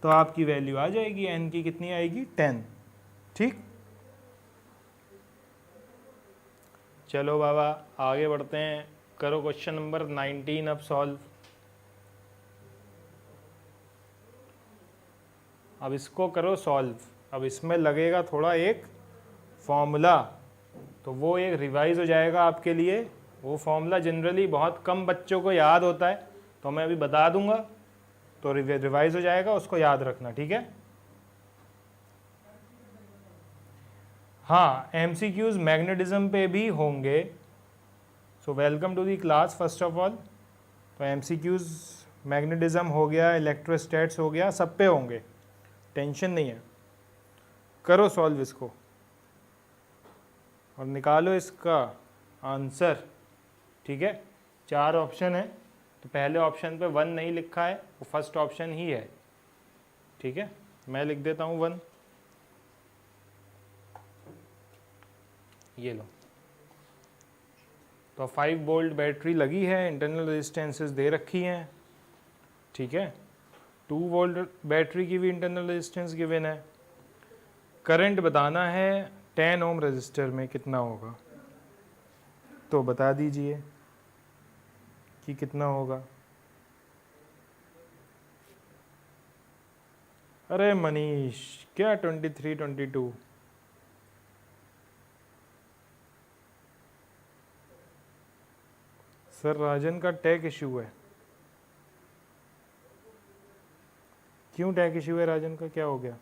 तो आपकी वैल्यू आ जाएगी, n की कितनी आएगी, 10, ठीक। चलो बाबा आगे बढ़ते हैं, करो क्वेश्चन नंबर 19 अब सॉल्व। अब इसको करो सॉल्व। अब इसमें लगेगा थोड़ा एक फॉर्मूला, तो वो एक रिवाइज हो जाएगा आपके लिए। वो फॉर्मूला जनरली बहुत कम बच्चों को याद होता है, तो मैं अभी बता दूंगा, तो रिवाइज हो जाएगा, उसको याद रखना, ठीक है। हाँ MCQs मैग्नेटिज्म पे भी होंगे, so welcome to the class first of all. तो MCQs मैग्नेटिज्म हो गया, इलेक्ट्रोस्टैट्स हो गया, सब पे होंगे, टेंशन नहीं है। करो सॉल्व इसको और निकालो इसका आंसर, ठीक है। 4 ऑप्शन है, तो पहले ऑप्शन पे 1 नहीं लिखा है, वो फर्स्ट ऑप्शन ही है, ठीक है। मैं लिख देता हूँ 1, ये लो। तो 5 वोल्ट बैटरी लगी है, इंटरनल रेजिस्टेंसेस दे रखी हैं, ठीक है। 2 वोल्ट बैटरी की भी इंटरनल रेजिस्टेंस गिवन है। करंट बताना है 10 ओम रजिस्टर में कितना होगा, तो बता दीजिए कि कितना होगा। अरे मनीष क्या 23, 22? सर राजन का टैग इशू है, क्यों टैग इशू है राजन का, क्या हो गया?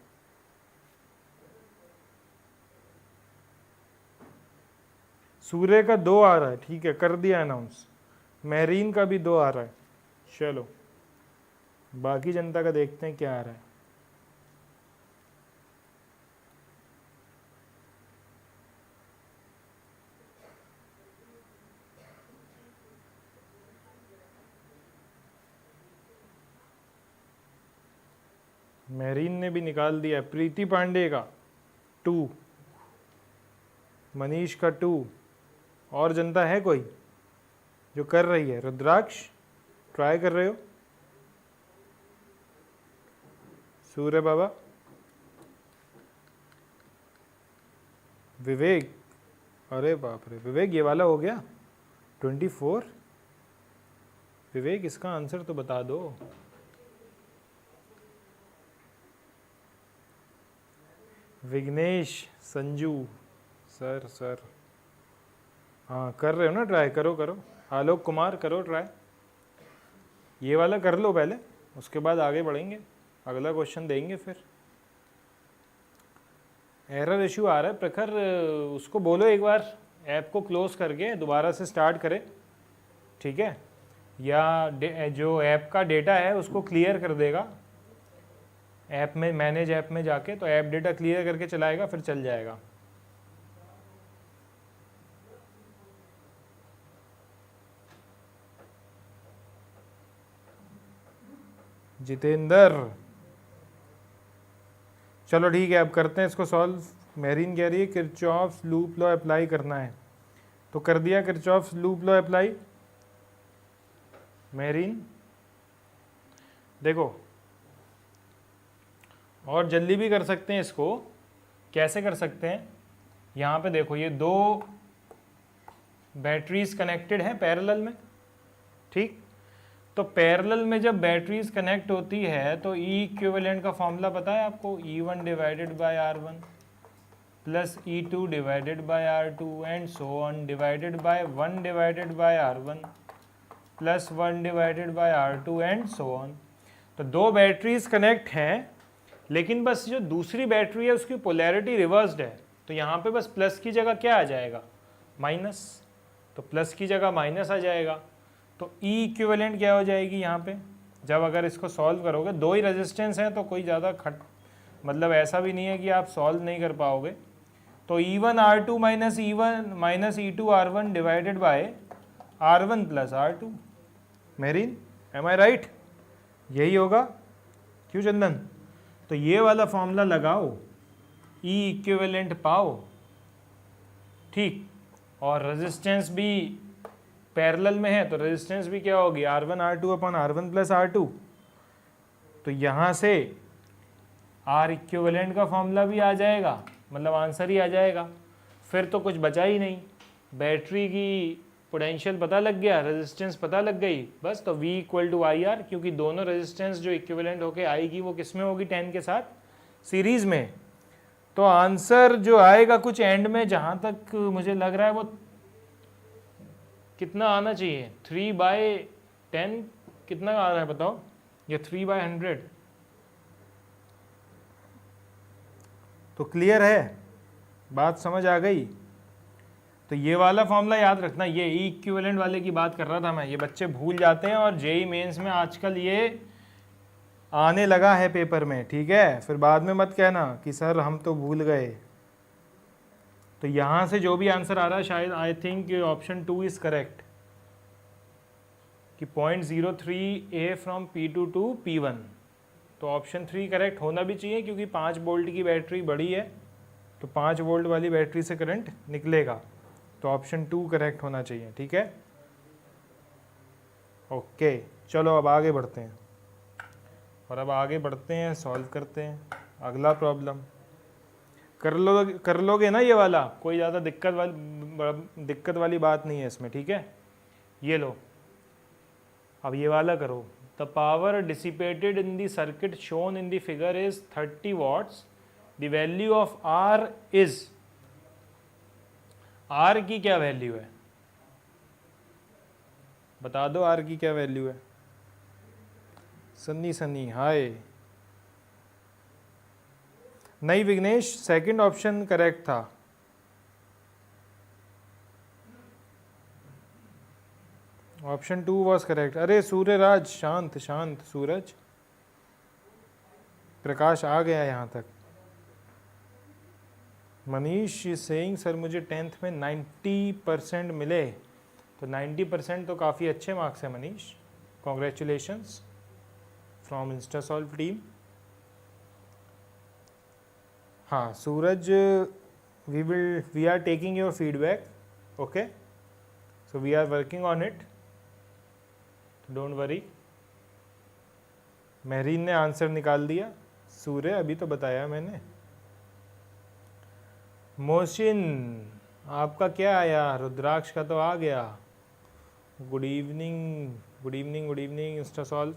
सूर्य का 2 आ रहा है, ठीक है कर दिया अनाउंस। मेहरीन का भी 2 आ रहा है, चलो बाकी जनता का देखते हैं क्या आ रहा है। मेहरीन ने भी निकाल दिया, प्रीति पांडे का 2, मनीष का 2, और जनता है कोई जो कर रही है? रुद्राक्ष ट्राई कर रहे हो? सूर्य बाबा, विवेक, अरे बाप रे विवेक ये वाला हो गया 24। विवेक इसका आंसर तो बता दो। विघ्नेश, संजू, सर हाँ कर रहे हो ना ट्राई, करो करो। आलोक कुमार करो ट्राई, ये वाला कर लो पहले, उसके बाद आगे बढ़ेंगे, अगला क्वेश्चन देंगे फिर। एरर इशू आ रहा है प्रखर, उसको बोलो एक बार ऐप को क्लोज करके दोबारा से स्टार्ट करे, ठीक है, या जो ऐप का डेटा है उसको क्लियर कर देगा ऐप में, मैनेज ऐप में जाके, तो ऐप डेटा क्लियर करके चलाएगा, फिर चल जाएगा। जितेंद्र, चलो ठीक है, अब करते हैं इसको सॉल्व। मेरीन कह रही है किरचॉफ्स लूप लॉ अप्लाई करना है, तो कर दिया Kirchhoff's loop law apply. Marine देखो, और जल्दी भी कर सकते हैं इसको। कैसे कर सकते हैं, यहाँ पे देखो ये दो बैटरीज कनेक्टेड हैं पैरेलल में, ठीक। तो पैरेलल में जब बैटरीज कनेक्ट होती है तो ई इक्विवेलेंट का फॉर्मूला पता है आपको, E1 divided by R1 plus E2 divided by R2 and so on divided by 1 divided by R1 plus 1 divided by R2 and so on. तो दो बैटरीज कनेक्ट हैं, लेकिन बस जो दूसरी बैटरी है उसकी पोलैरिटी रिवर्स्ड है, तो यहाँ पे बस प्लस की जगह क्या आ जाएगा, माइनस। तो प्लस की जगह माइनस आ जाएगा, तो ई इक्विवेलेंट क्या हो जाएगी यहाँ पे, जब अगर इसको सॉल्व करोगे, दो ही रेजिस्टेंस हैं तो कोई ज़्यादा मतलब ऐसा भी नहीं है कि आप सॉल्व नहीं कर पाओगे। तो E1 R2 minus E2 R1 divided by R1 plus R2। मेरीन, एम आई राइट? यही होगा, क्यों चंदन? तो ये वाला फॉर्मूला लगाओ, ई इक्विवेलेंट पाओ, ठीक। और रेजिस्टेंस भी पैरेलल में है, तो रेजिस्टेंस भी क्या होगी, R1 R2 upon R1 plus R2। तो यहाँ से R इक्विवेलेंट का फॉर्मूला भी आ जाएगा, मतलब आंसर ही आ जाएगा। फिर तो कुछ बचा ही नहीं, बैटरी की पोटेंशियल पता लग गया, रेजिस्टेंस पता लग गई, बस। तो V equal to I R, क्योंकि दोनों रेजिस्टेंस जो इक्विवेलेंट होके आएगी वो किस में होगी, 10 के साथ सीरीज में। तो आंसर जो आएगा कुछ एंड में, जहां तक मुझे लग रहा है वो कितना आना चाहिए, 3/10 कितना आ रहा है बताओ, ये 3/100। तो क्लियर है, बात समझ आ गई? तो ये वाला फॉर्मूला याद रखना, ये ई इक्विवेलेंट वाले की बात कर रहा था मैं, ये बच्चे भूल जाते हैं, और जेई मेंस में आजकल ये आने लगा है पेपर में, ठीक है। फिर बाद में मत कहना कि सर हम तो भूल गए। तो यहाँ से जो भी आंसर आ रहा है, शायद I think option 2 is correct, कि 0.03A from P2 to P1। तो ऑप्शन 3 करेक्ट होना भी चाहिए, क्योंकि 5 वोल्ट की बैटरी बड़ी है, तो 5 वोल्ट वाली बैटरी से करंट निकलेगा, तो ऑप्शन 2 करेक्ट होना चाहिए, ठीक है। ओके, चलो अब आगे बढ़ते हैं, और अब आगे बढ़ते हैं, सॉल्व करते हैं अगला प्रॉब्लम। कर लोगे ना ये वाला, कोई ज़्यादा दिक्कत वाली बात नहीं है इसमें, ठीक है। ये लो, अब ये वाला करो। The power dissipated in the circuit shown in the figure is 30 watts, the value of R is, R की क्या वैल्यू है, बता दो R की क्या वैल्यू है। सन्नी हाय, नहीं विघ्नेश, सेकंड ऑप्शन करेक्ट था। Option 2 was correct. अरे सूर्यराज, शांत सूरज, प्रकाश आ गया यहाँ तक। मनीष इज सेइंग सर मुझे 10th में 90% मिले, तो 90% तो काफ़ी अच्छे मार्क्स हैं Manish, congratulations from Instasolv team. हाँ Suraj, we are taking your feedback, okay, so we are working on it, don't worry. Mehreen ने आंसर निकाल दिया, सूर्य अभी तो बताया मैंने। मोहसिन, आपका क्या आया, रुद्राक्ष का तो आ गया। Good evening Instasolv.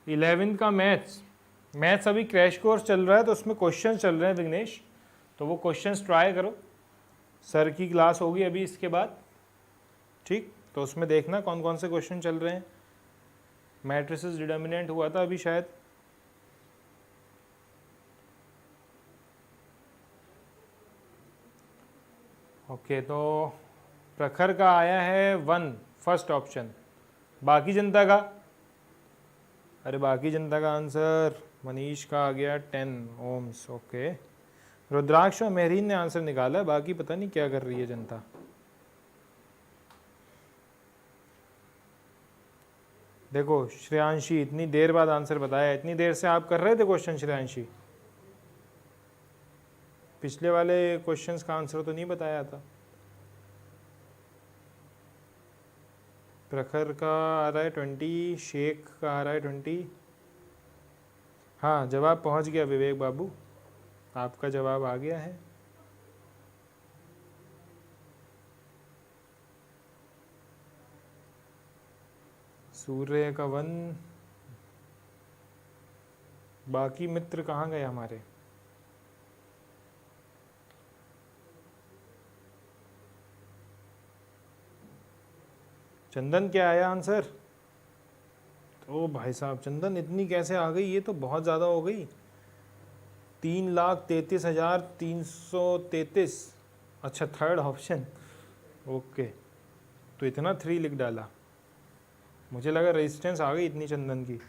इलेवेंथ का मैथ्स अभी क्रैश कोर्स चल रहा है, तो उसमें क्वेश्चन चल रहे हैं विघ्नेश, तो वो क्वेश्चंस ट्राई करो। सर की क्लास होगी अभी इसके बाद, ठीक, तो उसमें देखना कौन कौन से क्वेश्चन चल रहे हैं। मैट्रिसेस डिटर्मिनेंट हुआ था अभी शायद। ओके, तो प्रखर का आया है 1 फर्स्ट ऑप्शन। बाकी जनता का, अरे बाकी जनता का आंसर मनीष का आ गया 10 ओम्स। ओके, रुद्राक्ष और मेहरीन ने आंसर निकाला है, बाकी पता नहीं क्या कर रही है जनता। देखो श्रेयांशी इतनी देर बाद आंसर बताया, इतनी देर से आप कर रहे थे क्वेश्चन श्रेयांशी? पिछले वाले क्वेश्चंस का आंसर तो नहीं बताया था। प्रखर का आ रहा है 20, शेख का आ रहा है 20। हाँ, जवाब पहुंच गया विवेक बाबू, आपका जवाब आ गया है। सूर्य का 1। बाकी मित्र कहाँ गए हमारे? चंदन क्या आया आंसर? ओ भाई साहब, चंदन इतनी कैसे आ गई? ये तो बहुत ज़्यादा हो गई। 3,33,333। अच्छा, थर्ड ऑप्शन। ओके, तो इतना 3 लिख डाला, मुझे लगा रेजिस्टेंस आ गई इतनी चंदन की।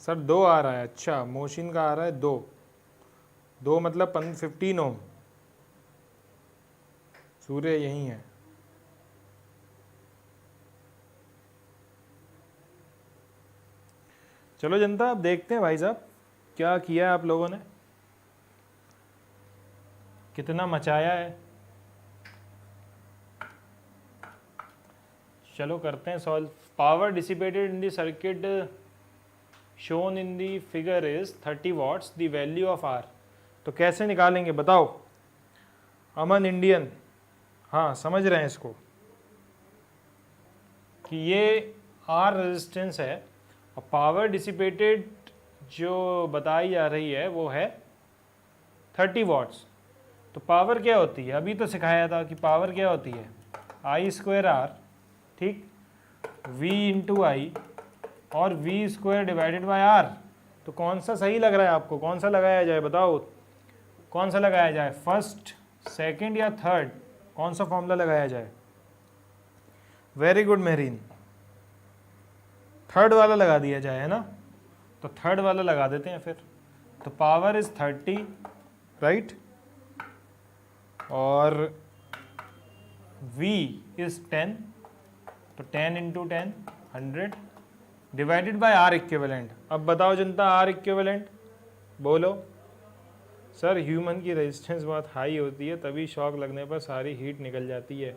सर 2 आ रहा है। अच्छा, मोशिन का आ रहा है 2 मतलब 15 ओम। सूर्य यही है। चलो जनता, अब देखते हैं भाई साहब क्या किया है आप लोगों ने, कितना मचाया है। चलो करते हैं solve. Power dissipated in the circuit shown in the figure is 30 watts, the value of R. तो कैसे निकालेंगे बताओ? अमन इंडियन, हाँ समझ रहे हैं इसको कि ये आर रेजिस्टेंस है और पावर डिसिपेटेड जो बताई जा रही है वो है 30 वॉट्स। तो पावर क्या होती है? अभी तो सिखाया था कि पावर क्या होती है, I²R, ठीक, V इंटू आई और V² डिवाइडेड बाय R। तो कौन सा सही लग रहा है आपको? कौन सा लगाया जाए बताओ, कौन सा लगाया जाए? फर्स्ट, सेकंड या थर्ड? कौन सा फॉर्मूला लगाया जाए? वेरी गुड मेहरीन, थर्ड वाला लगा दिया जाए, है ना? तो थर्ड वाला लगा देते हैं फिर। तो पावर इज 30, राइट, और V इज 10, तो 10 into 10 100 divided by R equivalent. अब बताओ जनता, R इक्विवेलेंट बोलो। सर ह्यूमन की रेजिस्टेंस बहुत हाई होती है, तभी शॉक लगने पर सारी हीट निकल जाती है।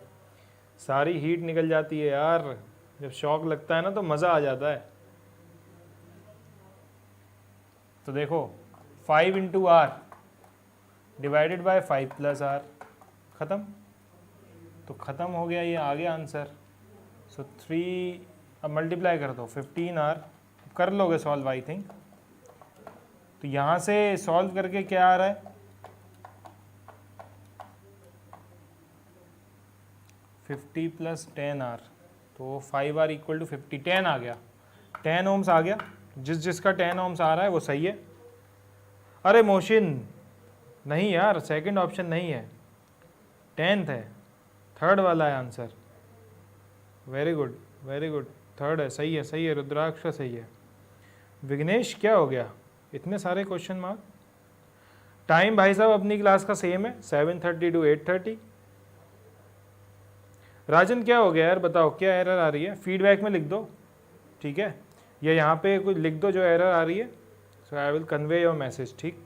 सारी हीट निकल जाती है यार, जब शॉक लगता है ना तो मज़ा आ जाता है। तो देखो 5 into R divided by 5 plus R, ख़त्म। तो ख़त्म हो गया, ये आ गया आंसर। सो 3, अब मल्टीप्लाई कर दो 15R, कर लोगे सॉल्व आई थिंक। तो यहाँ से सॉल्व करके क्या आ रहा है, 50 प्लस 10R, तो 5R इक्वल टू 50, 10 आ गया, 10 ओम्स आ गया। जिसका 10 ओम्स आ रहा है वो सही है। अरे मोशिन नहीं यार, सेकंड ऑप्शन नहीं है, 10th है, थर्ड वाला है answer. Very good very good, third है, सही है सही है, रुद्राक्ष का सही है। विघ्नेश क्या हो गया, इतने सारे क्वेश्चन मार्क? टाइम भाई साहब अपनी क्लास का सेम है, 7:30 to 8:30। राजन क्या हो गया यार, बताओ क्या एरर आ रही है? फीडबैक में लिख दो, ठीक है, या यहाँ पे कुछ लिख दो जो एरर आ रही है, so I will convey your message, ठीक।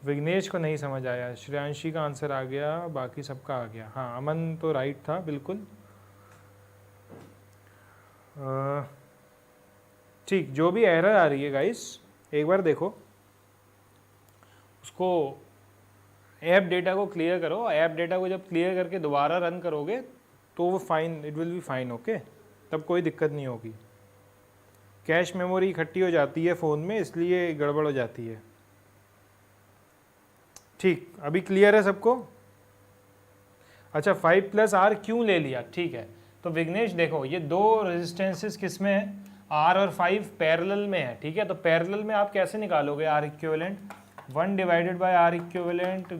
विघ्नेश को नहीं समझ आया, श्रेयांशी का आंसर आ गया, बाकी सबका आ गया। हाँ अमन तो राइट था बिल्कुल। ठीक, जो भी एरर आ रही है गाइस एक बार देखो उसको, ऐप डेटा को क्लियर करो। ऐप डेटा को जब क्लियर करके दोबारा रन करोगे तो वो fine, it will be fine, okay, तब कोई दिक्कत नहीं होगी। कैश मेमोरी इकट्ठी हो जाती है फ़ोन में, इसलिए गड़बड़ हो जाती है। ठीक, अभी क्लियर है सबको? अच्छा, 5 + R क्यों ले लिया? ठीक है, तो विघ्नेश देखो ये दो रेजिस्टेंसेस किस में है, R और 5 पैरेलल में है। ठीक है, तो पैरेलल में आप कैसे निकालोगे R equivalent? 1 / R equivalent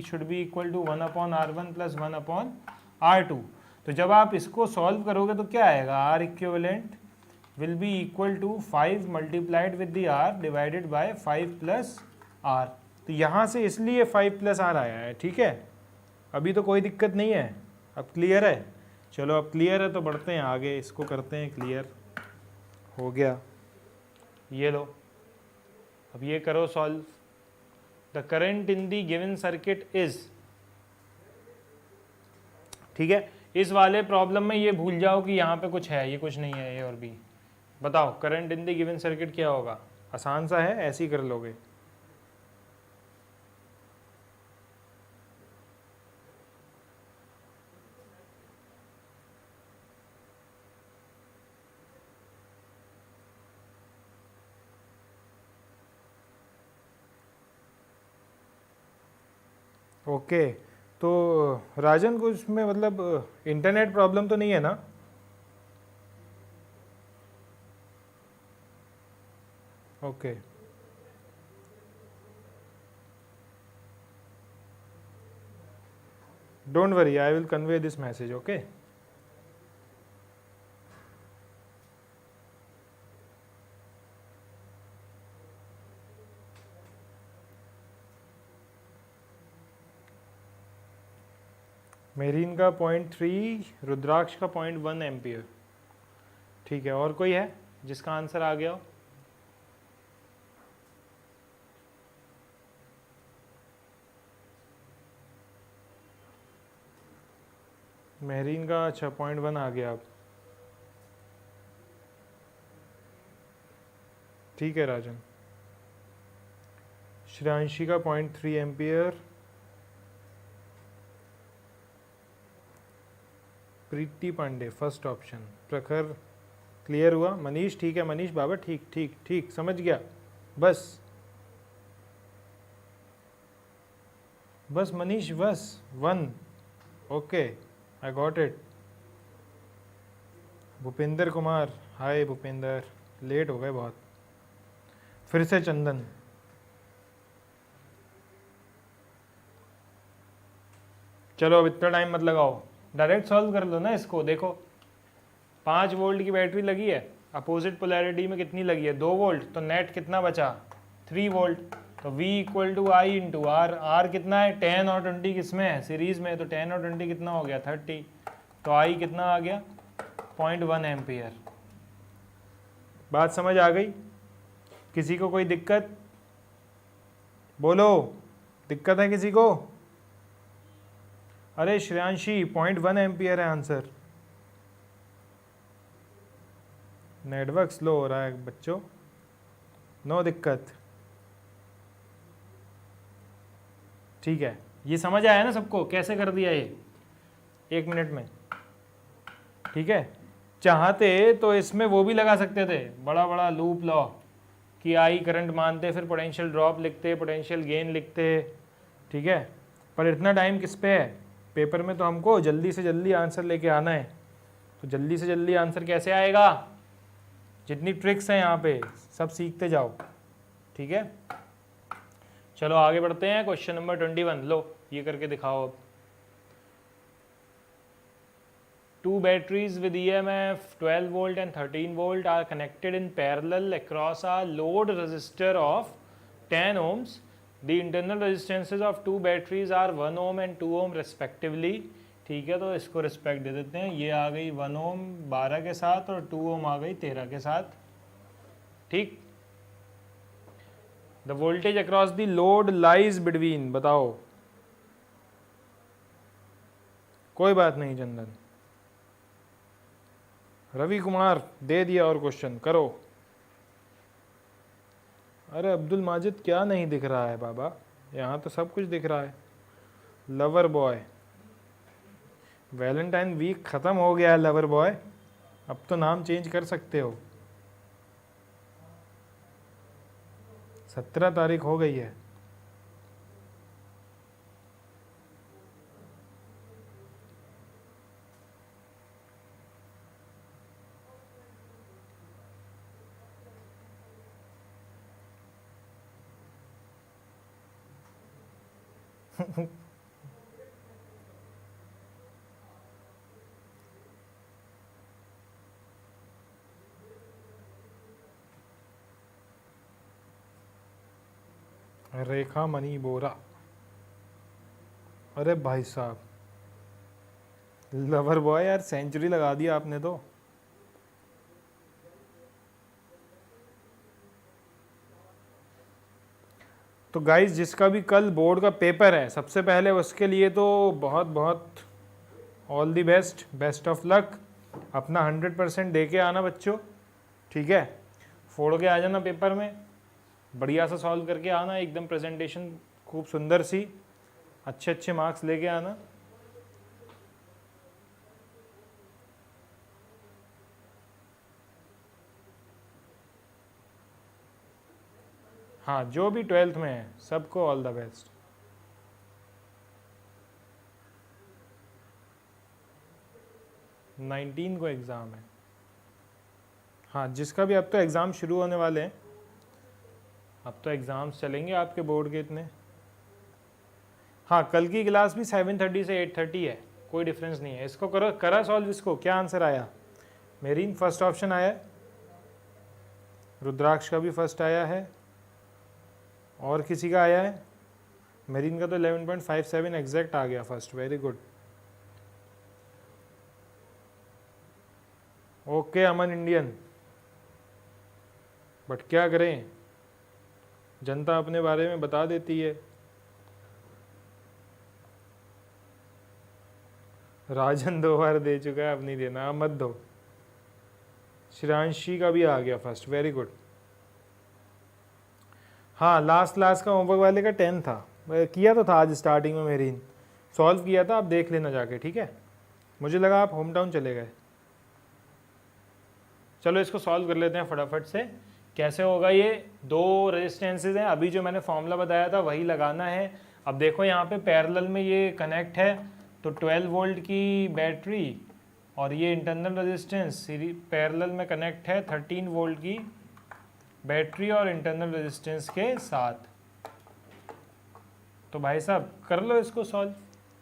should be equal to 1/R1 + 1/R2। तो जब आप इसको सॉल्व करोगे तो क्या आएगा? R equivalent will be equal to 5 multiplied with the R divided by 5 + R। तो यहाँ से इसलिए 5 + R आया है। ठीक है, अभी तो कोई दिक्कत नहीं है, अब क्लियर है? चलो अब क्लियर है तो बढ़ते हैं आगे, इसको करते हैं क्लियर। हो गया, ये लो, अब ये करो solve. The current in the given circuit is, ठीक है, इस वाले प्रॉब्लम में ये भूल जाओ कि यहाँ पे कुछ है, ये कुछ नहीं है, ये और भी। बताओ current in the given circuit क्या होगा? आसान सा है, ऐसे ही कर लोगे। ओके, तो राजन को इसमें मतलब इंटरनेट प्रॉब्लम तो नहीं है ना? Okay, don't worry, I will convey this message. Okay, marine का 0.3, रुद्राक्ष का 0.1 एम्पियर। ठीक है, और कोई है जिसका आंसर आ गया हो? मेहरीन का अच्छा 0.1 आ गया अब। ठीक है राजन। श्रेयांशी का 0.3 एम्पियर। प्रीति पांडे फर्स्ट ऑप्शन। प्रखर क्लियर हुआ? मनीष ठीक है, मनीष बाबा ठीक ठीक ठीक, समझ गया। बस बस मनीष, बस 1। Okay, I got it. Bhupendra Kumar, hi Bhupendra, late हो गए बहुत। फिर से चंदन, चलो अब इतना टाइम मत लगाओ, डायरेक्ट सॉल्व कर लो ना इसको। देखो 5 वोल्ट की बैटरी लगी है, अपोजिट पोलैरिटी में कितनी लगी है? 2 वोल्ट, तो नेट कितना बचा? 3 वोल्ट। तो V = I × R। R कितना है? 10 और 20 किस में है? सीरीज में। तो 10 और 20 कितना हो गया? 30। तो I कितना आ गया? 0.1 एम्पियर। बात समझ आ गई? किसी को कोई दिक्कत? बोलो, दिक्कत है किसी को? अरे श्रेयांशी 0.1 एम्पियर है आंसर। नेटवर्क स्लो हो रहा है बच्चों, नो दिक्कत। ठीक है, ये समझ आया ना सबको कैसे कर दिया ये 1 मिनट में? ठीक है, चाहते तो इसमें वो भी लगा सकते थे, बड़ा बड़ा लूप लॉ, कि आई करंट मानते, फिर पोटेंशियल ड्रॉप लिखते, पोटेंशियल गेन लिखते। ठीक है, पर इतना टाइम किस पे है? पेपर में तो हमको जल्दी से जल्दी आंसर लेके आना है। तो जल्दी से जल्दी आंसर कैसे आएगा? जितनी ट्रिक्स हैं यहाँ पे सब सीखते जाओ। ठीक है, चलो आगे बढ़ते हैं। क्वेश्चन नंबर 21 लो, ये करके दिखाओ अब। 2 batteries with EMF 12 volt and 13 volt are connected in parallel across a load resistor of 10 ohms. The internal resistances of 2 batteries are 1 ohm and 2 ohm respectively. ठीक है, तो इसको रिस्पेक्ट दे देते हैं। ये आ गई 1 ओम 12 के साथ और 2 ओम आ गई 13 के साथ। ठीक, the voltage across the load lies between, बताओ। कोई बात नहीं चंदन। रवि कुमार दे दिया और क्वेश्चन करो। अरे अब्दुल माजिद क्या नहीं दिख रहा है बाबा, यहाँ तो सब कुछ दिख रहा है। लवर बॉय, वैलेंटाइन वीक ख़त्म हो गया है लवर बॉय, अब तो नाम चेंज कर सकते हो। 17 तारीख हो गई है। रेखा मनी बोरा, अरे भाई साहब लवर बॉय यार, सेंचुरी लगा दिया आपने तो गाइस जिसका भी कल बोर्ड का पेपर है सबसे पहले उसके लिए तो बहुत बहुत all the best, best of luck. अपना 100% दे के आना बच्चों, ठीक है। फोड़ के आ जाना पेपर में, बढ़िया सा सॉल्व करके आना, एकदम प्रेजेंटेशन खूब सुंदर सी, अच्छे अच्छे मार्क्स लेके आना। हाँ, जो भी 12th में है सबको ऑल द बेस्ट। नाइनटीन को एग्ज़ाम है। हाँ, जिसका भी अब तो एग्ज़ाम शुरू होने वाले हैं, अब तो एग्ज़ाम्स चलेंगे आपके बोर्ड के इतने। हाँ, कल की क्लास भी 7:30 से 8:30 है, कोई डिफरेंस नहीं है। इसको करो, करा सॉल्व इसको। क्या आंसर आया? मेरीन फर्स्ट ऑप्शन आया है, रुद्राक्ष का भी फर्स्ट आया है, और किसी का आया है? मेरीन का तो 11.57 एग्जैक्ट आ गया first, very good. Okay Aman Indian, but क्या करें, जनता अपने बारे में बता देती है। राजन 2 बार दे चुका है, अब नहीं देना, मत दो। श्रांशी का भी आ गया फर्स्ट, वेरी गुड। हाँ, लास्ट का होमवर्क वाले का 10 था, किया तो था आज स्टार्टिंग में, मेरीन सॉल्व किया था, आप देख लेना जाके, ठीक है। मुझे लगा आप होम टाउन चले गए। चलो इसको सॉल्व कर लेते हैं फटाफट से। कैसे होगा ये? 2 रेजिस्टेंसेज हैं, अभी जो मैंने फॉर्मूला बताया था वही लगाना है। अब देखो यहाँ पे पैरेलल में ये कनेक्ट है, तो 12 वोल्ट की बैटरी और ये इंटरनल रेजिस्टेंस पैरेलल में कनेक्ट है 13 वोल्ट की बैटरी और इंटरनल रेजिस्टेंस के साथ। तो भाई साहब कर लो इसको सॉल्व,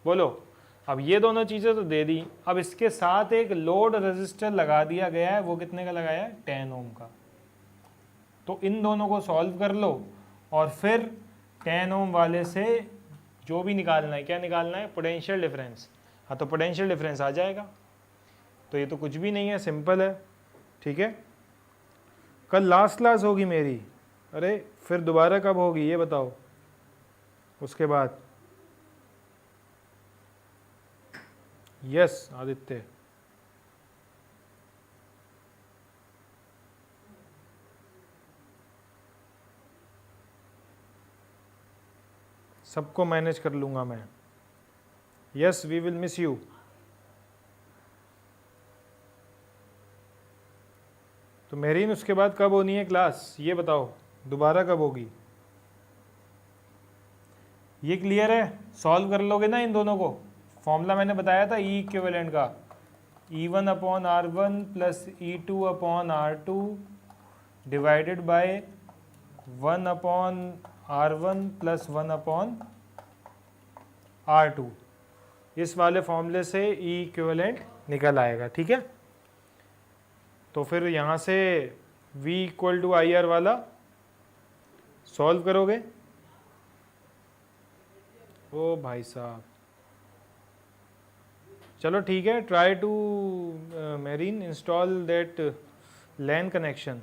बोलो। अब ये दोनों चीज़ें तो दे दी, अब इसके साथ एक लोड रेजिस्टर लगा दिया गया है, वो कितने का लगाया है? 10 ओम का। तो इन दोनों को सॉल्व कर लो और फिर 10 ओम वाले से जो भी निकालना है, क्या निकालना है? Potential difference. हाँ, तो पोटेंशियल डिफरेंस आ जाएगा। तो ये तो कुछ भी नहीं है, सिंपल है, ठीक है। कल लास्ट क्लास होगी मेरी, अरे फिर दोबारा कब होगी ये बताओ उसके बाद? यस आदित्य, सबको मैनेज कर लूँगा मैं। Yes, we will miss you. तो मेरीन उसके बाद कब होनी है क्लास ये बताओ, दोबारा कब होगी? ये क्लियर है? सॉल्व कर लोगे ना इन दोनों को? फॉर्मूला मैंने बताया था ई इक्विवेलेंट का, E1/R1 plus E2/R2 divided by 1/R1 plus 1/R2। इस वाले फॉर्मूले से ई इक्विवेलेंट निकल आएगा, ठीक है। तो फिर यहाँ से V = IR वाला सॉल्व करोगे। ओ भाई साहब, चलो ठीक है, try to Merin install that LAN connection.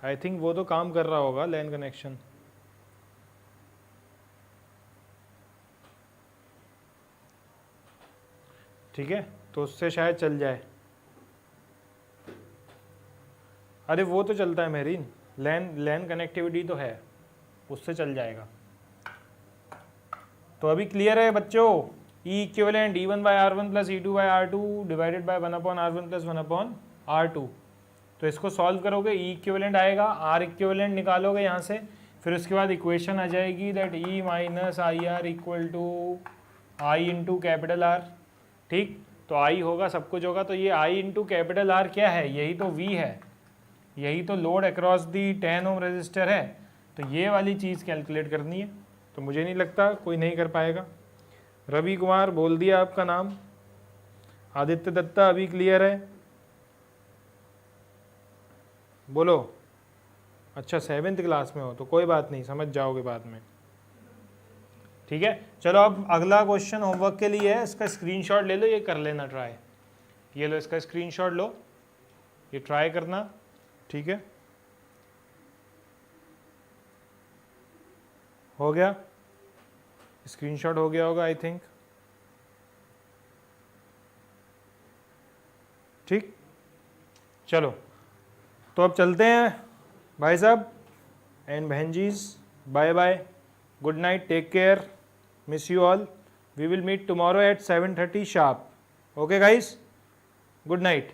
I think वो तो काम कर रहा होगा लैन कनेक्शन। ठीक है, तो उससे शायद चल जाए। अरे वो तो चलता है मेरीन, लैन कनेक्टिविटी तो है, उससे चल जाएगा। तो अभी क्लियर है बच्चों? E equivalent E1/R1 plus E2/R2 divided by 1/R1 plus 1/R2। तो इसको सॉल्व करोगे, E इक्विवेलेंट आएगा, R इक्विवेलेंट निकालोगे यहाँ से, फिर उसके बाद इक्वेशन आ जाएगी that E minus I R equal to I into capital R. ठीक, तो आई होगा, सब कुछ होगा, तो ये आई इंटू कैपिटल आर क्या है, यही तो वी है, यही तो load across the 10 ohm resistor है। तो ये वाली चीज़ कैलकुलेट करनी है, तो मुझे नहीं लगता कोई नहीं कर पाएगा। रवि कुमार बोल दिया आपका नाम। आदित्य दत्ता अभी क्लियर है, बोलो। अच्छा 7th क्लास में हो तो कोई बात नहीं, समझ जाओगे बाद में। ठीक है, चलो अब अगला क्वेश्चन होमवर्क के लिए है, इसका स्क्रीनशॉट ले लो, ये कर लेना ट्राई। ये लो, इसका स्क्रीनशॉट लो, ये ट्राई करना। ठीक है, हो गया, स्क्रीनशॉट हो गया होगा आई थिंक। ठीक, चलो तो अब चलते हैं भाई साहब एंड बहन जीज, bye bye, good night, take care, miss you all, we will meet tomorrow at 7:30 sharp. Okay guys, good night.